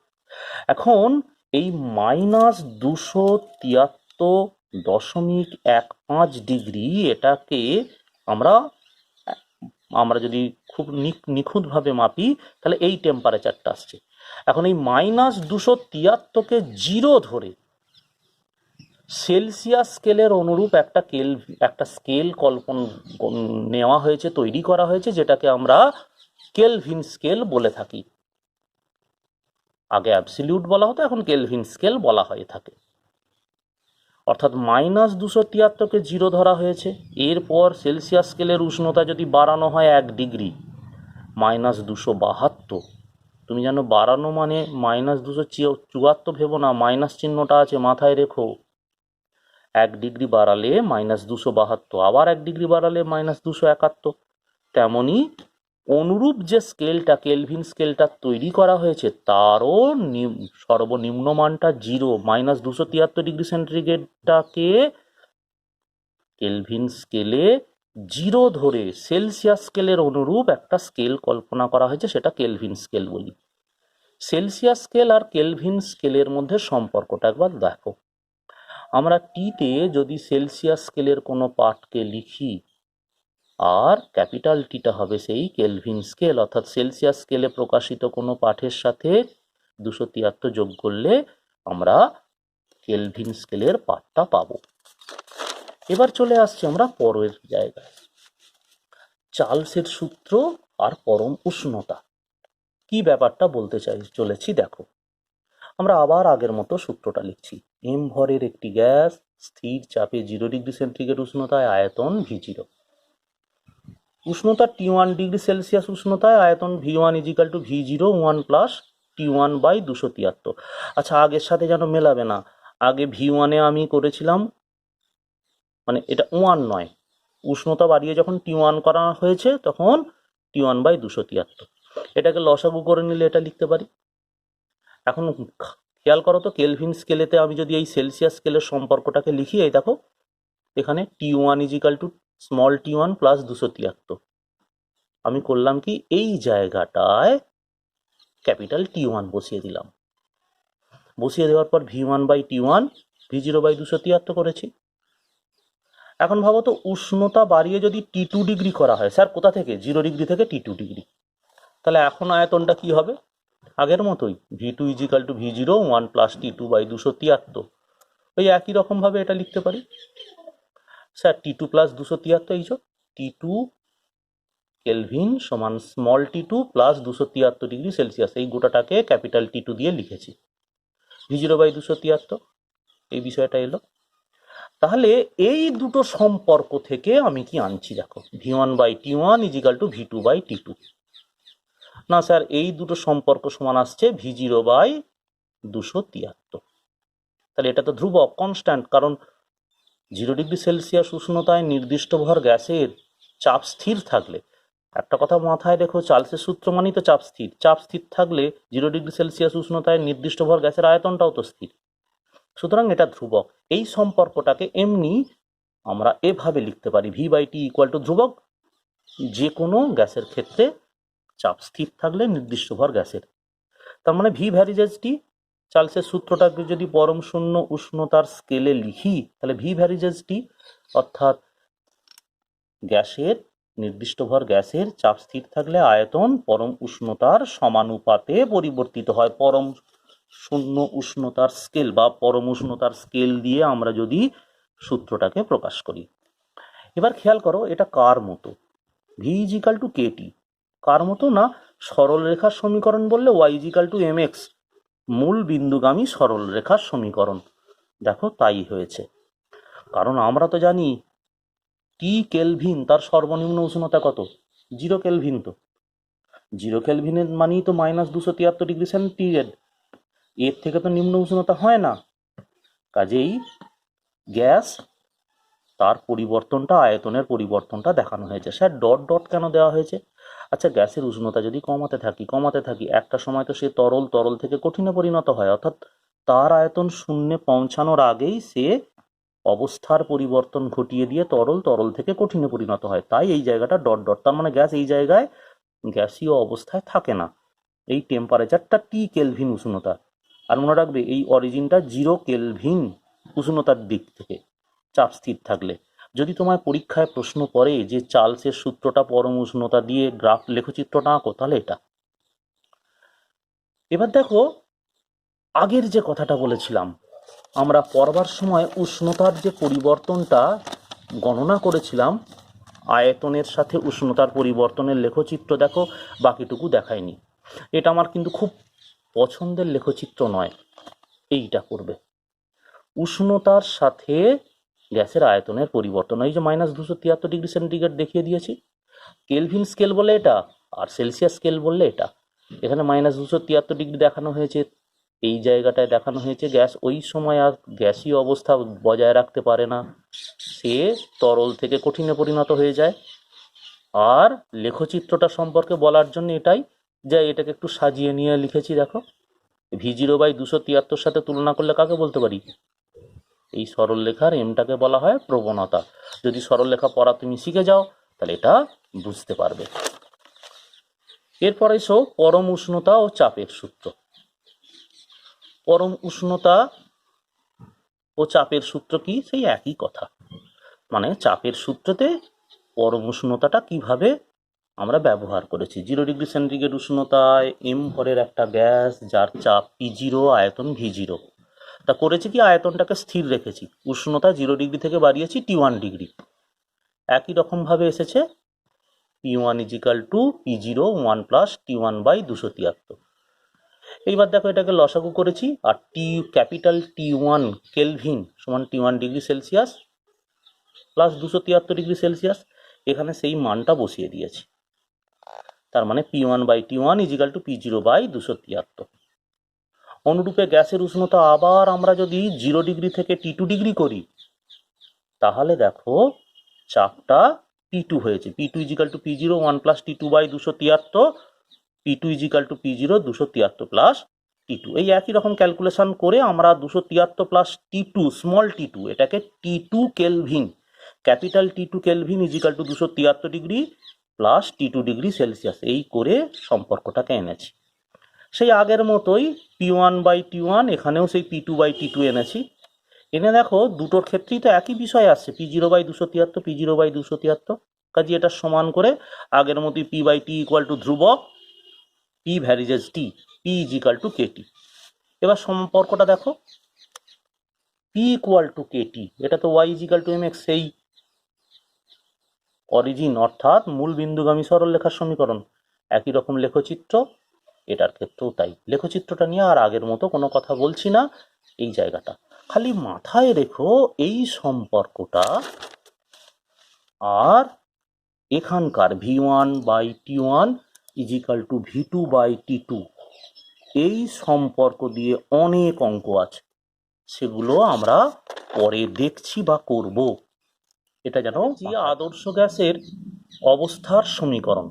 এখন এই -273.15 ডিগ্রি, এটাকে আমরা আমরা যদি খুব নিখুঁতভাবে মাপি, তাহলে এই টেম্পারেচারটা আসছে। এখন এই -273কে 0 ধরে সেলসিয়াস স্কেলের অনুরূপ একটা স্কেল নেওয়া হয়েছে, তৈরি করা হয়েছে, যেটাকে আমরা কেলভিন স্কেল বলে থাকি। আগে অ্যাবসলিউট বলা হতো, এখন কেলভিন স্কেল বলা হয়ে থাকে। অর্থাৎ -273কে 0 ধরা হয়েছে। এরপর সেলসিয়াস স্কেলের উষ্ণতা যদি বাড়ানো হয় 1 ডিগ্রি, -272। তুমি জানো বাড়ানো মানে -274 ভেবো না, মাইনাস চিহ্নটা আছে, মাথায় রেখো। 1 ডিগ্রি বাড়ালে -272, আবার 1 ডিগ্রি বাড়ালে -271। তেমনি অনুরূপ যে স্কেলটা, কেলভিন স্কেলটা তৈরি করা হয়েছে, তারও সর্বনিম্ন মানটা 0। -273 ডিগ্রি সেন্টিগ্রেডটাকে কেলভিন স্কেলে 0 ধরে সেলসিয়াস স্কেলের অনুরূপ একটা স্কেল কল্পনা করা হয়েছে, সেটা কেলভিন স্কেল বলি। সেলসিয়াস স্কেল আর কেলভিন স্কেলের মধ্যে সম্পর্কটা একবার দেখো। আমরা টিতে যদি সেলসিয়াস স্কেলের কোনো পার্টকে লিখি, আর ক্যাপিটাল টিটা হবে সেই কেলভিন স্কেল, অর্থাৎ সেলসিয়াস স্কেলে প্রকাশিত কোনো পাঠের সাথে 273 যোগ করলে আমরা কেলভিন স্কেলের পাঠটা পাবো। এবার চলে আসছি আমরা পরের জায়গায়, চার্লসের সূত্র আর পরম উষ্ণতা। কি ব্যাপারটা বলতে চলেছি দেখো। আমরা আবার আগের মতো সূত্রটা লিখছি। এম ভরের একটি গ্যাস স্থির চাপে 0 ডিগ্রি সেন্টিগ্রেড উষ্ণতায়, আয়তন V0। উষ্ণতা T1 ডিগ্রি সেলসিয়াস উষ্ণতায়, আয়তন V1 = V0 1 + T1/273। আচ্ছা, আগের সাথে যেন মেলাবে না। আগে V1-এ আমি করেছিলাম, মানে এটা 1 নয়, উষ্ণতা বাড়িয়ে যখন T1 করা হয়েছে তখন T1/273। এটাকে লসাগু করে নিলে এটা লিখতে পারি। এখন খেয়াল করো তো, কেলভিন স্কেলেতে আমি যদি এই সেলসিয়াস স্কেলের সম্পর্কটাকে লিখি, এই দেখো এখানে T1 = t1 + 273। আমি করলাম কি, এই জায়গাটায় ক্যাপিটাল T1 বসিয়ে দিলাম। বসিয়ে দেওয়ার পর V1/T1 V0/273 করেছি। এখন ভাবো তো, উষ্ণতা বাড়িয়ে যদি T2 ডিগ্রি করা হয়, স্যার কোথা থেকে? 0 ডিগ্রি থেকে T2 ডিগ্রি, তাহলে এখন আয়তনটা কি হবে? আগের মতোই, V2 = V0 1 + T2/273। ওই একই রকমভাবে এটা লিখতে পারি। স্যার T2 + 273, এই যে T2 কেলভিন সমান small T2 plus 273 degree Celsius, এই গোটাটাকে ক্যাপিটাল T2 দিয়ে লিখেছি। V0/273 এই বিষয়টা এলো। তাহলে এই দুটো সম্পর্ক থেকে আমি কি আনছি দেখো, V1/T1 = V2/T2। না স্যার, এই দুটো সম্পর্ক সমান আসছে V0/273। তাহলে এটা তো ধ্রুবক, কনস্ট্যান্ট, কারণ 0 ডিগ্রি সেলসিয়াস উষ্ণতায় নির্দিষ্ট ভর গ্যাসের চাপ স্থির থাকলে, একটা কথা মাথায় রেখো, চার্লসের সূত্র মানেই তো চাপ স্থির। চাপ স্থির থাকলে 0 ডিগ্রি সেলসিয়াস উষ্ণতায় নির্দিষ্ট ভর গ্যাসের আয়তনটাও তো স্থির, সুতরাং এটা ধ্রুবক। এই সম্পর্কটাকে এমনি আমরা এভাবে লিখতে পারি, V/T = ধ্রুবক, যে কোনো গ্যাসের ক্ষেত্রে চাপ স্থির থাকলে নির্দিষ্ট ভর গ্যাসের। তার মানে V ভ্যারিজেস T, চার্লসের সূত্রটাকে যদি পরম শূন্য উষ্ণতার স্কেলে লিখি তাহলে V ভ্যারিজেস T, অর্থাৎ গ্যাসের নির্দিষ্ট ভর গ্যাসের চাপ স্থির থাকলে আয়তন পরম উষ্ণতার সমানুপাতে পরিবর্তিত হয়। পরম শূন্য উষ্ণতার স্কেল বা পরম উষ্ণতার স্কেল দিয়ে আমরা যদি সূত্রটাকে প্রকাশ করি। এবার খেয়াল করো, এটা কার মতো? V = KT। কার মতো? না, সরল রেখার সমীকরণ বললে Y = mx, মূল বিন্দুগামী সরল রেখার সমীকরণ। দেখো তাই হয়েছে, কারণ আমরা তো জানি T কেলভিন, তার সর্বনিম্ন উষ্ণতা কত? 0 কেলভিন। তো 0 কেলভিনের মানেই তো -273 ডিগ্রি সেন্টিগ্রেড, এর থেকে তো নিম্ন উষ্ণতা হয় না। কাজেই গ্যাস তার পরিবর্তনটা, আয়তনের পরিবর্তনটা দেখানো হয়েছে। স্যার ডট ডট কেন দেওয়া হয়েছে? আচ্ছা, গ্যাসের উষ্ণতা যদি কমাতে থাকি একটা সময় তো সে তরল থেকে কঠিনে পরিণত হয়, অর্থাৎ তার আয়তন শূন্যে পৌঁছানোর আগেই সে অবস্থার পরিবর্তন ঘটিয়ে দিয়ে তরল থেকে কঠিনে পরিণত হয়। তাই এই জায়গাটা ডট ডট, তার মানে গ্যাস এই জায়গায় গ্যাসীয় অবস্থায় থাকে না। এই টেম্পারেচারটা T কেলভিন উষ্ণতা। আর মনে রাখবে, এই অরিজিনটা 0 কেলভিন উষ্ণতার দিক থেকে চাপ স্থির থাকলে। যদি তোমায় পরীক্ষায় প্রশ্ন করে যে চার্লসের সূত্রটা পরম উষ্ণতা দিয়ে গ্রাফ লেখচিত্রটা আঁকো, তাহলে এটা। এবার দেখো, আগের যে কথাটা বলেছিলাম, আমরা পড়বার সময় উষ্ণতার যে পরিবর্তনটা গণনা করেছিলাম, আয়তনের সাথে উষ্ণতার পরিবর্তনের লেখচিত্র দেখো, বাকিটুকু দেখায়নি। এটা আমার কিন্তু খুব পছন্দের লেখচিত্র নয়, এইটা করবে। উষ্ণতার সাথে গ্যাসের আয়তনের পরিবর্তন, এই যে -273 ডিগ্রি সেন্টিগ্রেড দেখিয়ে দিয়েছি, কেলভিন স্কেল বলে এটা, আর সেলসিয়াস স্কেল বললে এটা। এখানে -273 ডিগ্রি দেখানো হয়েছে, এই জায়গাটায় দেখানো হয়েছে গ্যাস ওই সময় আর গ্যাসীয় অবস্থা বজায় রাখতে পারে না, সে তরল থেকে কঠিনে পরিণত হয়ে যায়। আর লেখচিত্রটা সম্পর্কে বলার জন্য এটাই, যে এটাকে একটু সাজিয়ে নিয়ে লিখেছি। দেখো, V0/273 সাথে তুলনা করলে কাকে বলতে পারি? এই সরলরেখার এমটাকে বলা হয় প্রবণতা। যদি সরলরেখা পড়া তুমি শিখে যাও তাহলে এটা বুঝতে পারবে। এরপরে এসো পরম উষ্ণতা ও চাপের সূত্র। পরম উষ্ণতা ও চাপের সূত্র কি? সেই একই কথা, মানে চাপের সূত্রতে পরম উষ্ণতাটা কিভাবে আমরা ব্যবহার করেছি। 0 ডিগ্রি সেন্টিগ্রেড উষ্ণতায় m ভরের একটা গ্যাস, যার চাপ P0, আয়তন V0। তা করেছি কি, আয়তনটাকে স্থির রেখেছি, উষ্ণতা 0 ডিগ্রি থেকে বাড়িয়েছি T1 ডিগ্রি। একই রকম ভাবে এসেছে P1 = P0 1 + T1/273। এইবার দেখো, এটাকে লসাগু করেছি, আর ক্যাপিটাল T1 কেলভিন সমান T1 degree Celsius plus 273 degree Celsius, এখানে সেই মানটা বসিয়ে দিয়েছি। তার মানে P1/T1 = P0/273। অনুরূপে গ্যাসের উষ্ণতা আবার আমরা যদি 0 ডিগ্রি থেকে T2 ডিগ্রি করি, তাহলে দেখো চাপটা P2 হয়েছে। P2 = P0 1 + T2/273, P2 = P0 273 plus T2। এই একই রকম ক্যালকুলেশন করে আমরা 273 প্লাস T2 স্মল T2, এটাকে T2 kelvin, capital T2 kelvin = 273 degree plus T2 degree Celsius, এই করে সম্পর্কটাকে এনেছি। সেই আগের মতোই P1/T1, এখানেও সেই P2/T2 এনেছি। এনে দেখো দুটোর ক্ষেত্রেই তো একই বিষয় আসছে, P0/273, P0/273। কাজে এটা সমান করে আগের মতোই P/T = ধ্রুবক, P varies as T, P = KT। এবার সম্পর্কটা দেখো, P = KT, এটা তো Y = mx, সেই অরিজিন অর্থাৎ মূল বিন্দুগামী সরলরেখার সমীকরণ। একই রকম লেখচিত্র এটার ক্ষেত্রেও তাই। লেখচিত্রটা নিয়ে আর আগের মতো কোনো কথা বলছি না। এই জায়গাটা খালি মাথায় রেখো, এই সম্পর্কটা আর এখানকার v1/t1 = v2/t2, এই সম্পর্ক দিয়ে অনেক অঙ্ক আছে, সেগুলো আমরা পরে দেখছি বা করব। এটা জানো যে আদর্শ গ্যাসের অবস্থার সমীকরণ,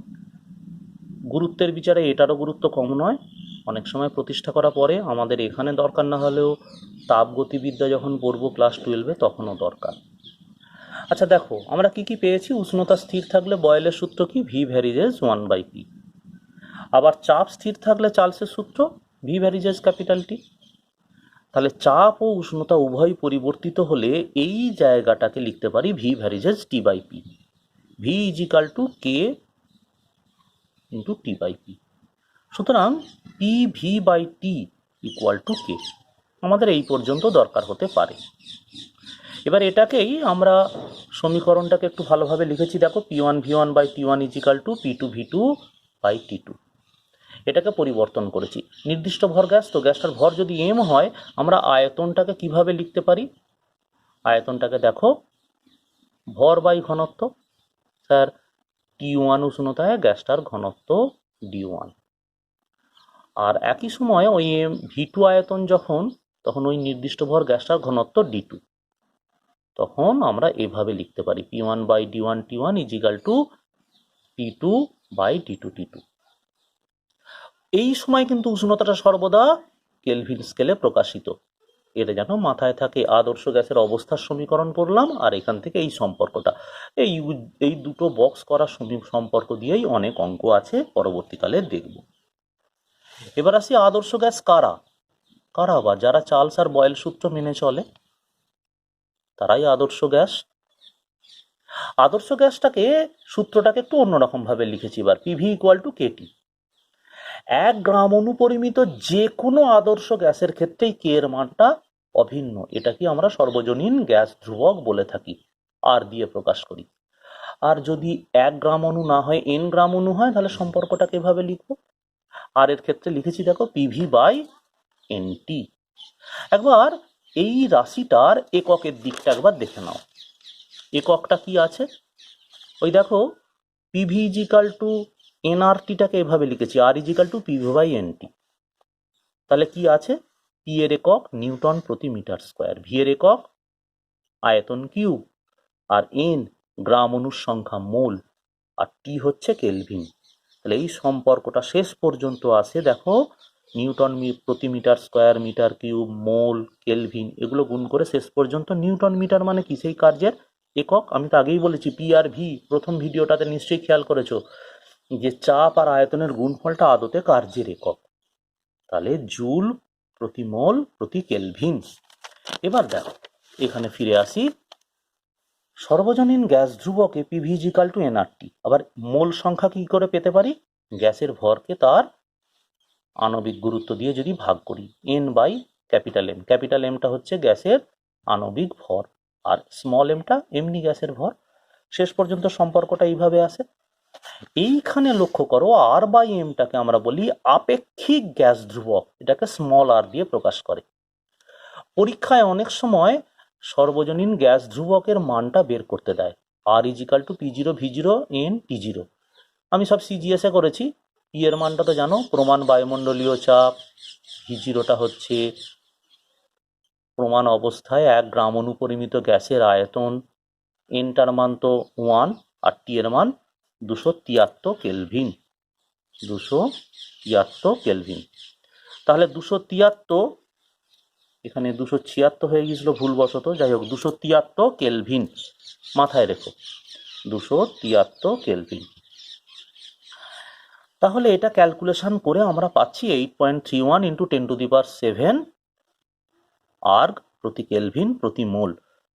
গুরুত্বের বিচারে এটারও গুরুত্ব কম নয়। অনেক সময় প্রতিষ্ঠা করা পরে আমাদের এখানে দরকার না হলেও তাপগতিবিদ্যা যখন পড়বো ক্লাস 12-এ তখনও দরকার। আচ্ছা দেখো, আমরা কি কি পেয়েছি? উষ্ণতা স্থির থাকলে বয়েলের সূত্র কি? V varies as 1/p। আবার চাপ স্থির থাকলে চার্লসের সূত্র ভি ভ্যারিজেস T। তাহলে চাপ ও উষ্ণতা উভয় পরিবর্তিত হলে এই জায়গাটাকে লিখতে পারি V varies as T/p। V = k × T/p। সুতরাং PV/T = k। আমাদের এই পর্যন্ত দরকার হতে পারে। এবার এটাকেই আমরা সমীকরণটাকে একটু ভালোভাবে লিখেছি। দেখো, P1V1/T1 = P2V2/T2। এটাকে পরিবর্তন করেছি। নির্দিষ্ট ভর গ্যাস, তো গ্যাসটার ভর যদি m হয়, আমরা আয়তনটাকে কিভাবে লিখতে পারি? আয়তনটাকে দেখো, ভর বাই ঘনত্ব। স্যার, T1 উষ্ণতায় গ্যাসটার ঘনত্ব D1। আর একই সময় ওই V2 আয়তন যখন, তখন ওই নির্দিষ্ট ভর গ্যাসটার ঘনত্ব D2। তখন আমরা এভাবে লিখতে পারি P1/D1T1 = P2/D2T2। এই সময় কিন্তু উষ্ণতাটা সর্বদা কেলভিন স্কেলে প্রকাশিত। এটা যেন মাথায় থাকে। আদর্শ গ্যাসের অবস্থার সমীকরণ পড়লাম, আর এখান থেকে এই সম্পর্কটা, এই দুটো বক্স করা সম্পর্ক দিয়েই অনেক অঙ্ক আছে, পরবর্তীকালে দেখব। এবার আসি আদর্শ গ্যাস কারা? কারা আবার? যারা চার্লস আর বয়েল সূত্র মেনে চলে, তারাই আদর্শ গ্যাস। আদর্শ গ্যাসটাকে, সূত্রটাকে একটু অন্যরকম ভাবে লিখেছি এবার। PV = KT। 1 গ্রাম অনুপরিমিত যে কোনো আদর্শ গ্যাসের ক্ষেত্রেই কে এর মানটা অভিন্ন। এটাকে আমরা সর্বজনীন গ্যাস ধ্রুবক বলে থাকি, আর দিয়ে প্রকাশ করি। আর যদি 1 গ্রাম অণু না হয়, n গ্রাম অণু হয়, তাহলে সম্পর্কটাকে এভাবে লিখবো। আর এর ক্ষেত্রে লিখেছি দেখো PV/NT। একবার এই রাশিটার এককের দিকটা একবার দেখে নাও। এককটা কি আছে? ওই দেখো, PV = nRT-টাকে এভাবে লিখেছি, R = PV/NT। তাহলে কি আছে? P এর একক নিউটন প্রতি মিটার স্কোয়ার, V এর একক আয়তন কিউব, আর n গ্রাম অণুর সংখ্যা মোল, আর T হচ্ছে কেলভিন। তাহলে এই সম্পর্কটা শেষ পর্যন্ত আসে দেখো, নিউটন প্রতি মিটার স্কোয়ার, মিটার কিউব, মোল, কেলভিন, এগুলো গুণ করে শেষ পর্যন্ত নিউটন মিটার মানে কি? সেই কার্যের একক। আমি তো আগেই বলেছি P আর V, প্রথম ভিডিওটাতে নিশ্চয়ই খেয়াল করেছো যে চাপ আর আয়তনের গুণফলটা আদতে কার্যের একক। তাহলে জুল প্রতি মোল প্রতি কেলভিন। এবার দেখো, এখানে ফিরে আসি। সর্বজনীন গ্যাস ধ্রুবকে PV = nRT। আবার মোল সংখ্যা কি করে পেতে পারি? গ্যাসের ভরকে তার আণবিক গুরুত্ব দিয়ে যদি ভাগ করি, N/M। ক্যাপিটাল এমটা হচ্ছে গ্যাসের আণবিক ভর, আর স্মল এমটা এমনি গ্যাসের ভর। শেষ পর্যন্ত সম্পর্কটা এইভাবে আসে। এইখানে লক্ষ্য করো, R/Mটাকে আমরা বলি আপেক্ষিক গ্যাস ধ্রুবক। এটাকে স্মল r দিয়ে প্রকাশ করে। পরীক্ষায় অনেক সময় সর্বজনীন গ্যাস ধ্রুবকের মানটা বের করতে দেয়। R = P0 V0 N T0। আমি সব CGS-এ করেছি। P এর মানটা তো জানো, প্রমাণ বায়ুমণ্ডলীয় চাপ। V0টা হচ্ছে প্রমাণ অবস্থায় 1 গ্রাম অনুপরিমিত গ্যাসের আয়তন। Nটার মান তো 1, আর T এর মান 273 কেলভিন। 273 কেলভিন। তাহলে 273, এখানে 276 হয়ে গিয়েছিল ভুলবশত, যাই হোক 273 কেলভিন মাথায় রেখো, 273 কেলভিন। তাহলে এটা ক্যালকুলেশন করে আমরা পাচ্ছি 8.31 × 10⁷ আর্গ প্রতি কেলভিন প্রতি মোল।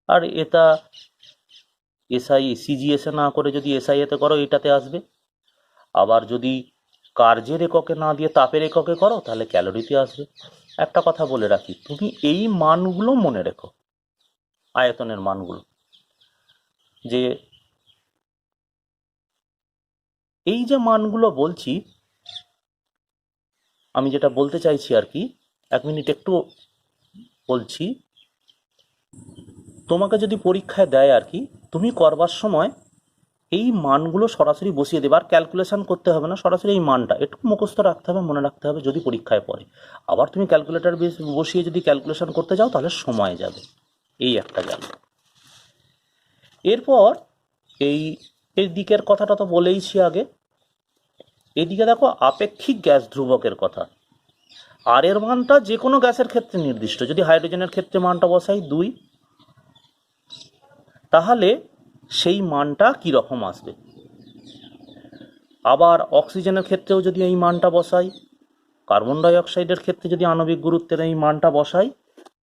আর এটা CGS-এ না করে যদি SI-তে করো, এটাতে আসবে। আবার যদি কার্যের এককে না দিয়ে তাপের এককে করো, তাহলে ক্যালোরিতে আসবে। একটা কথা বলে রাখি, তুমি এই মানগুলো মনে রেখো, আয়তনের মানগুলো, যে এই যে মানগুলো বলছি, আমি যেটা বলতে চাইছি আর কি, 1 মিনিট একটু বলছি। তোমাকে যদি পরীক্ষায় দেয় আর কি, তুমি করবার সময় এই মানগুলো সরাসরি বসিয়ে দেবে, আর ক্যালকুলেশন করতে হবে না, সরাসরি এই মানটা একটু মুখস্থ রাখতে হবে, মনে রাখতে হবে, যদি পরীক্ষায় পড়ে। আবার তুমি ক্যালকুলেটর বসিয়ে যদি ক্যালকুলেশন করতে যাও তাহলে সময় যাবে। এই একটা গেল। এরপর এই দিকের কথাটা তো বলেইছি আগে। এদিকে দেখো আপেক্ষিক গ্যাস ধ্রুবকের কথা। আর এর মানটা যে কোনো গ্যাসের ক্ষেত্রে নির্দিষ্ট। যদি হাইড্রোজেনের ক্ষেত্রে মানটা বসাই 2, তাহলে সেই মানটা কি রকম আসবে। আবার অক্সিজেনের ক্ষেত্রেও যদি এই মানটা বসাই, কার্বন ডাই অক্সাইডের ক্ষেত্রে যদি আণবিক গুরুত্বের এই মানটা বসাই,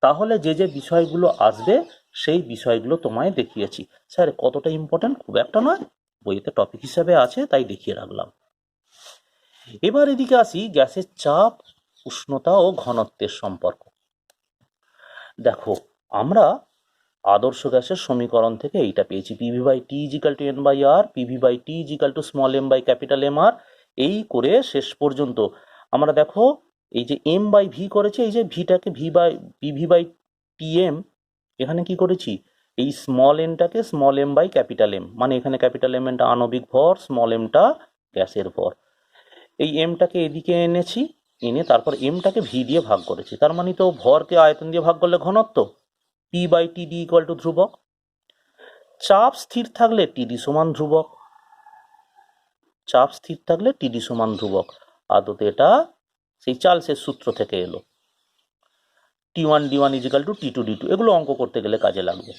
তাহলে যে যে বিষয়গুলো আসবে সেই বিষয়গুলো তোমায় দেখিয়েছি। স্যার কতটা ইম্পর্টেন্ট, খুব একটা নয়, বইতে টপিক হিসাবে আছে তাই দেখিয়ে রাখলাম। এবার এদিকে আসি গ্যাসের চাপ, উষ্ণতা ও ঘনত্বের সম্পর্ক। দেখো আমরা আদর্শ গ্যাসের সমীকরণ থেকে এইটা পেয়েছি, PV/T = N/R, PV/T = m/M এই করে শেষ পর্যন্ত আমরা দেখো এই যে m/v করেছি, এই যে ভিটাকে PV/Tm, এখানে কি করেছি, এই স্মল এনটাকে m/M, মানে এখানে M টা আণবিক ভর, m টা গ্যাসের ভর। এই এমটাকে এদিকে এনেছি, এনে তারপর এমটাকে ভি দিয়ে ভাগ করেছি। তার মানে তো ভরকে আয়তন দিয়ে ভাগ করলে ঘনত্ব, P/TD = ধ্রুবক। চাপ স্থির থাকলে TD সমান ধ্রুবক, চাপ স্থির থাকলে TD সমান ধ্রুবক। আদতে এটা সেই চার্লসের সূত্র থেকে এলো, T1D1 = T2D2, এগুলো অঙ্ক করতে গেলে কাজে লাগবে।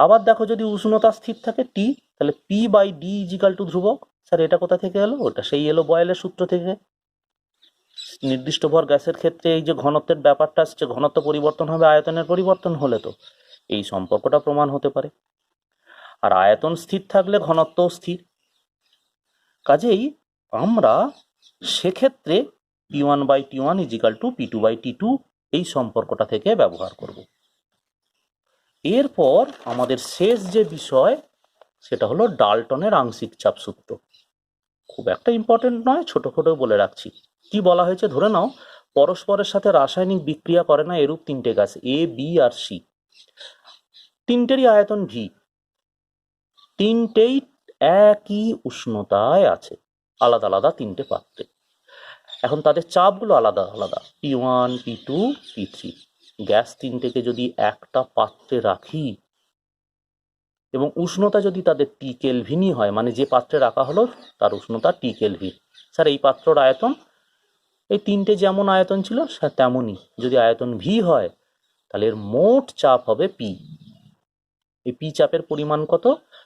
আবার দেখো যদি উষ্ণতা স্থির থাকে T, তাহলে P/D = ধ্রুবক। স্যার এটা কোথা থেকে এলো, ওটা সেই এলো বয়েলের সূত্র থেকে। নির্দিষ্ট ভর গ্যাসের ক্ষেত্রে এই যে ঘনত্বের ব্যাপারটা আসছে, ঘনত্ব পরিবর্তন হবে আয়তনের পরিবর্তন হলে, তো এই সম্পর্কটা প্রমাণ হতে পারে। আর আয়তন স্থির থাকলে ঘনত্ব স্থির। কাজেই আমরা সেক্ষেত্রে P1/T1 = P2/T2 এই সম্পর্কটা থেকে ব্যবহার করব। এরপর আমাদের শেষ যে বিষয় সেটা হলো ডাল্টনের আংশিক চাপ সূত্র। খুব একটা ইম্পর্টেন্ট নয়, ছোট ছোট বলে রাখছি। কি বলা হয়েছে, ধরে নাও পরস্পরের সাথে রাসায়নিক বিক্রিয়া করে না এরূপ 3টে গ্যাস A, B আর C, 3টেরই আয়তন V, 3টেই একই উষ্ণতায় আছে, আলাদা আলাদা 3টে পাত্রে। এখন তাদের চাপগুলো আলাদা আলাদা, P1, P2, P3। গ্যাস 3টেকে যদি একটা পাত্রে রাখি এবং উষ্ণতা যদি তাদের T কেলভিনই হয়, মানে যে পাত্রে রাখা হলো তার উষ্ণতা T কেলভিন। স্যার এই পাত্রর আয়তন, এই 3টে যেমন আয়তন ছিল তেমনই যদি আয়তন V হয়, তাহলে এর মোট চাপ হবে P। এই P চাপের পরিমাণ কত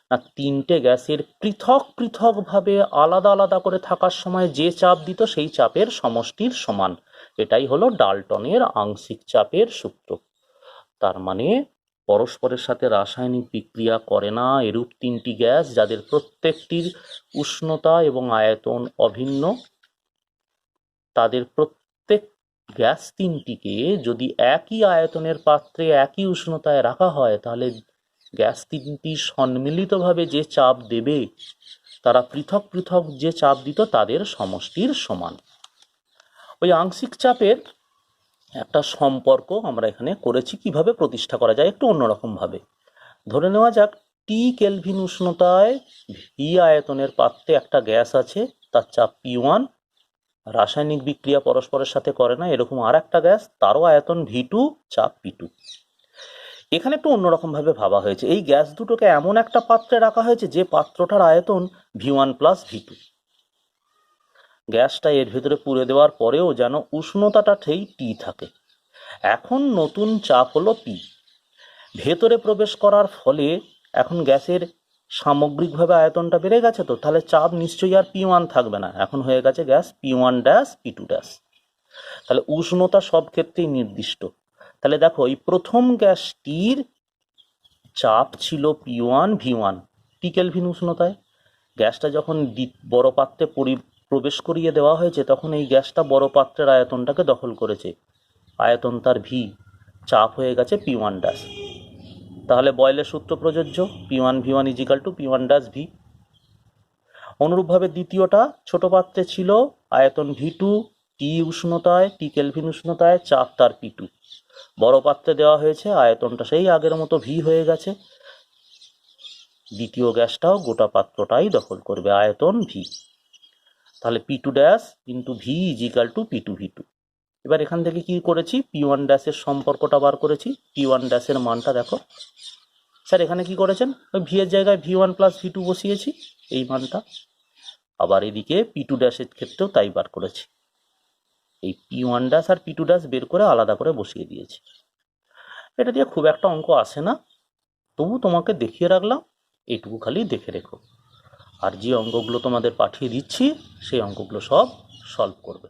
না, 3টে গ্যাসের পৃথক পৃথক ভাবে আলাদা আলাদা করে থাকার সময় যে চাপ দিত সেই চাপের সমষ্টির সমান। এটাই হলো ডাল্টনের আংশিক চাপের সূত্র। তার মানে পরস্পরের সাথে রাসায়নিক বিক্রিয়া করে না এরূপ 3টি গ্যাস, যাদের প্রত্যেকটির উষ্ণতা এবং আয়তন অভিন্ন, তাদের প্রত্যেক গ্যাস 3টিকে যদি একই আয়তনের পাত্রে একই উষ্ণতায় রাখা হয়, তাহলে গ্যাস 3টি সম্মিলিতভাবে যে চাপ দেবে তারা পৃথক পৃথক যে চাপ দিত তাদের সমষ্টির সমান। ওই আংশিক চাপের একটা সম্পর্ক আমরা এখানে করেছি, কিভাবে প্রতিষ্ঠা করা যায় একটু অন্যরকম ভাবে। ধরে নেওয়া যাক T কেলভিন উষ্ণতায় V আয়তনের পাত্রে একটা গ্যাস আছে, তার চাপ P1, রাসায়নিক বিক্রিয়া পরস্পরের সাথে করে না এরকম আর একটা গ্যাস, তারও আয়তন V2, চাপ P2। এখানে একটু অন্যরকম ভাবে ভাবা হয়েছে, এই গ্যাস দুটোকে এমন একটা পাত্রে রাখা হয়েছে যে পাত্রটার আয়তন V1 + V2। গ্যাসটা এর ভেতরে পুরে দেওয়ার পরেও যেন উষ্ণতাটা ঠিক T থাকে। এখন নতুন চাপ হলো P, ভেতরে প্রবেশ করার ফলে এখন গ্যাসের সামগ্রিকভাবে আয়তনটা বেড়ে গেছে, তো তাহলে চাপ নিশ্চয়ই আর P1 থাকবে না, এখন হয়ে গেছে গ্যাস P1', P2'। তাহলে উষ্ণতা সব ক্ষেত্রেই নির্দিষ্ট। তাহলে দেখো এই প্রথম গ্যাসটির চাপ ছিল P1 V1 T কেলভিন উষ্ণতায়। গ্যাসটা যখন বড় পাত্রে প্রবেশ করিয়ে দেওয়া হয়েছে, তখন এই গ্যাসটা বড় পাত্রের আয়তনটাকে দখল করেছে, আয়তন তার V, চাপ হয়ে গেছে P1'। তাহলে বয়েলের সূত্র প্রযোজ্য, P1V1 = P1'V। অনুরূপভাবে দ্বিতীয়টা ছোট পাত্রে ছিল আয়তন V2, টি উষ্ণতায়, টি কেলভিন উষ্ণতায়, চাপ তার P2। বড় পাত্রে দেওয়া হয়েছে, আয়তনটা সেই আগের মতো V হয়ে গেছে। দ্বিতীয় গ্যাসটাও গোটা পাত্রটাই দখল করবে, আয়তন V। তাহলে P2 dash into V equal to P2 V2। এবার এখান থেকে কি করেছি, P1 ড্যাশের সম্পর্কটা বার করেছি। P1 ড্যাশের মানটা দেখো স্যার, এখানে কি করেছেন, ওই ভি এর জায়গায় V1 প্লাস V2 বসিয়েছি, এই মানটা। আবার এদিকে P2 ড্যাশের ক্ষেত্রেও তাই বার করেছি, এই P1 ড্যাশ আর P2 ড্যাশ বের করে আলাদা করে বসিয়ে দিয়েছি। এটা দিয়ে খুব একটা অঙ্ক আসে না, তবু তোমাকে দেখিয়ে রাখলাম, এইটুকু খালি দেখে রেখো। আর যে অঙ্কগুলো তোমাদের পাঠিয়ে দিচ্ছি সেই অঙ্কগুলো সব সলভ করবে।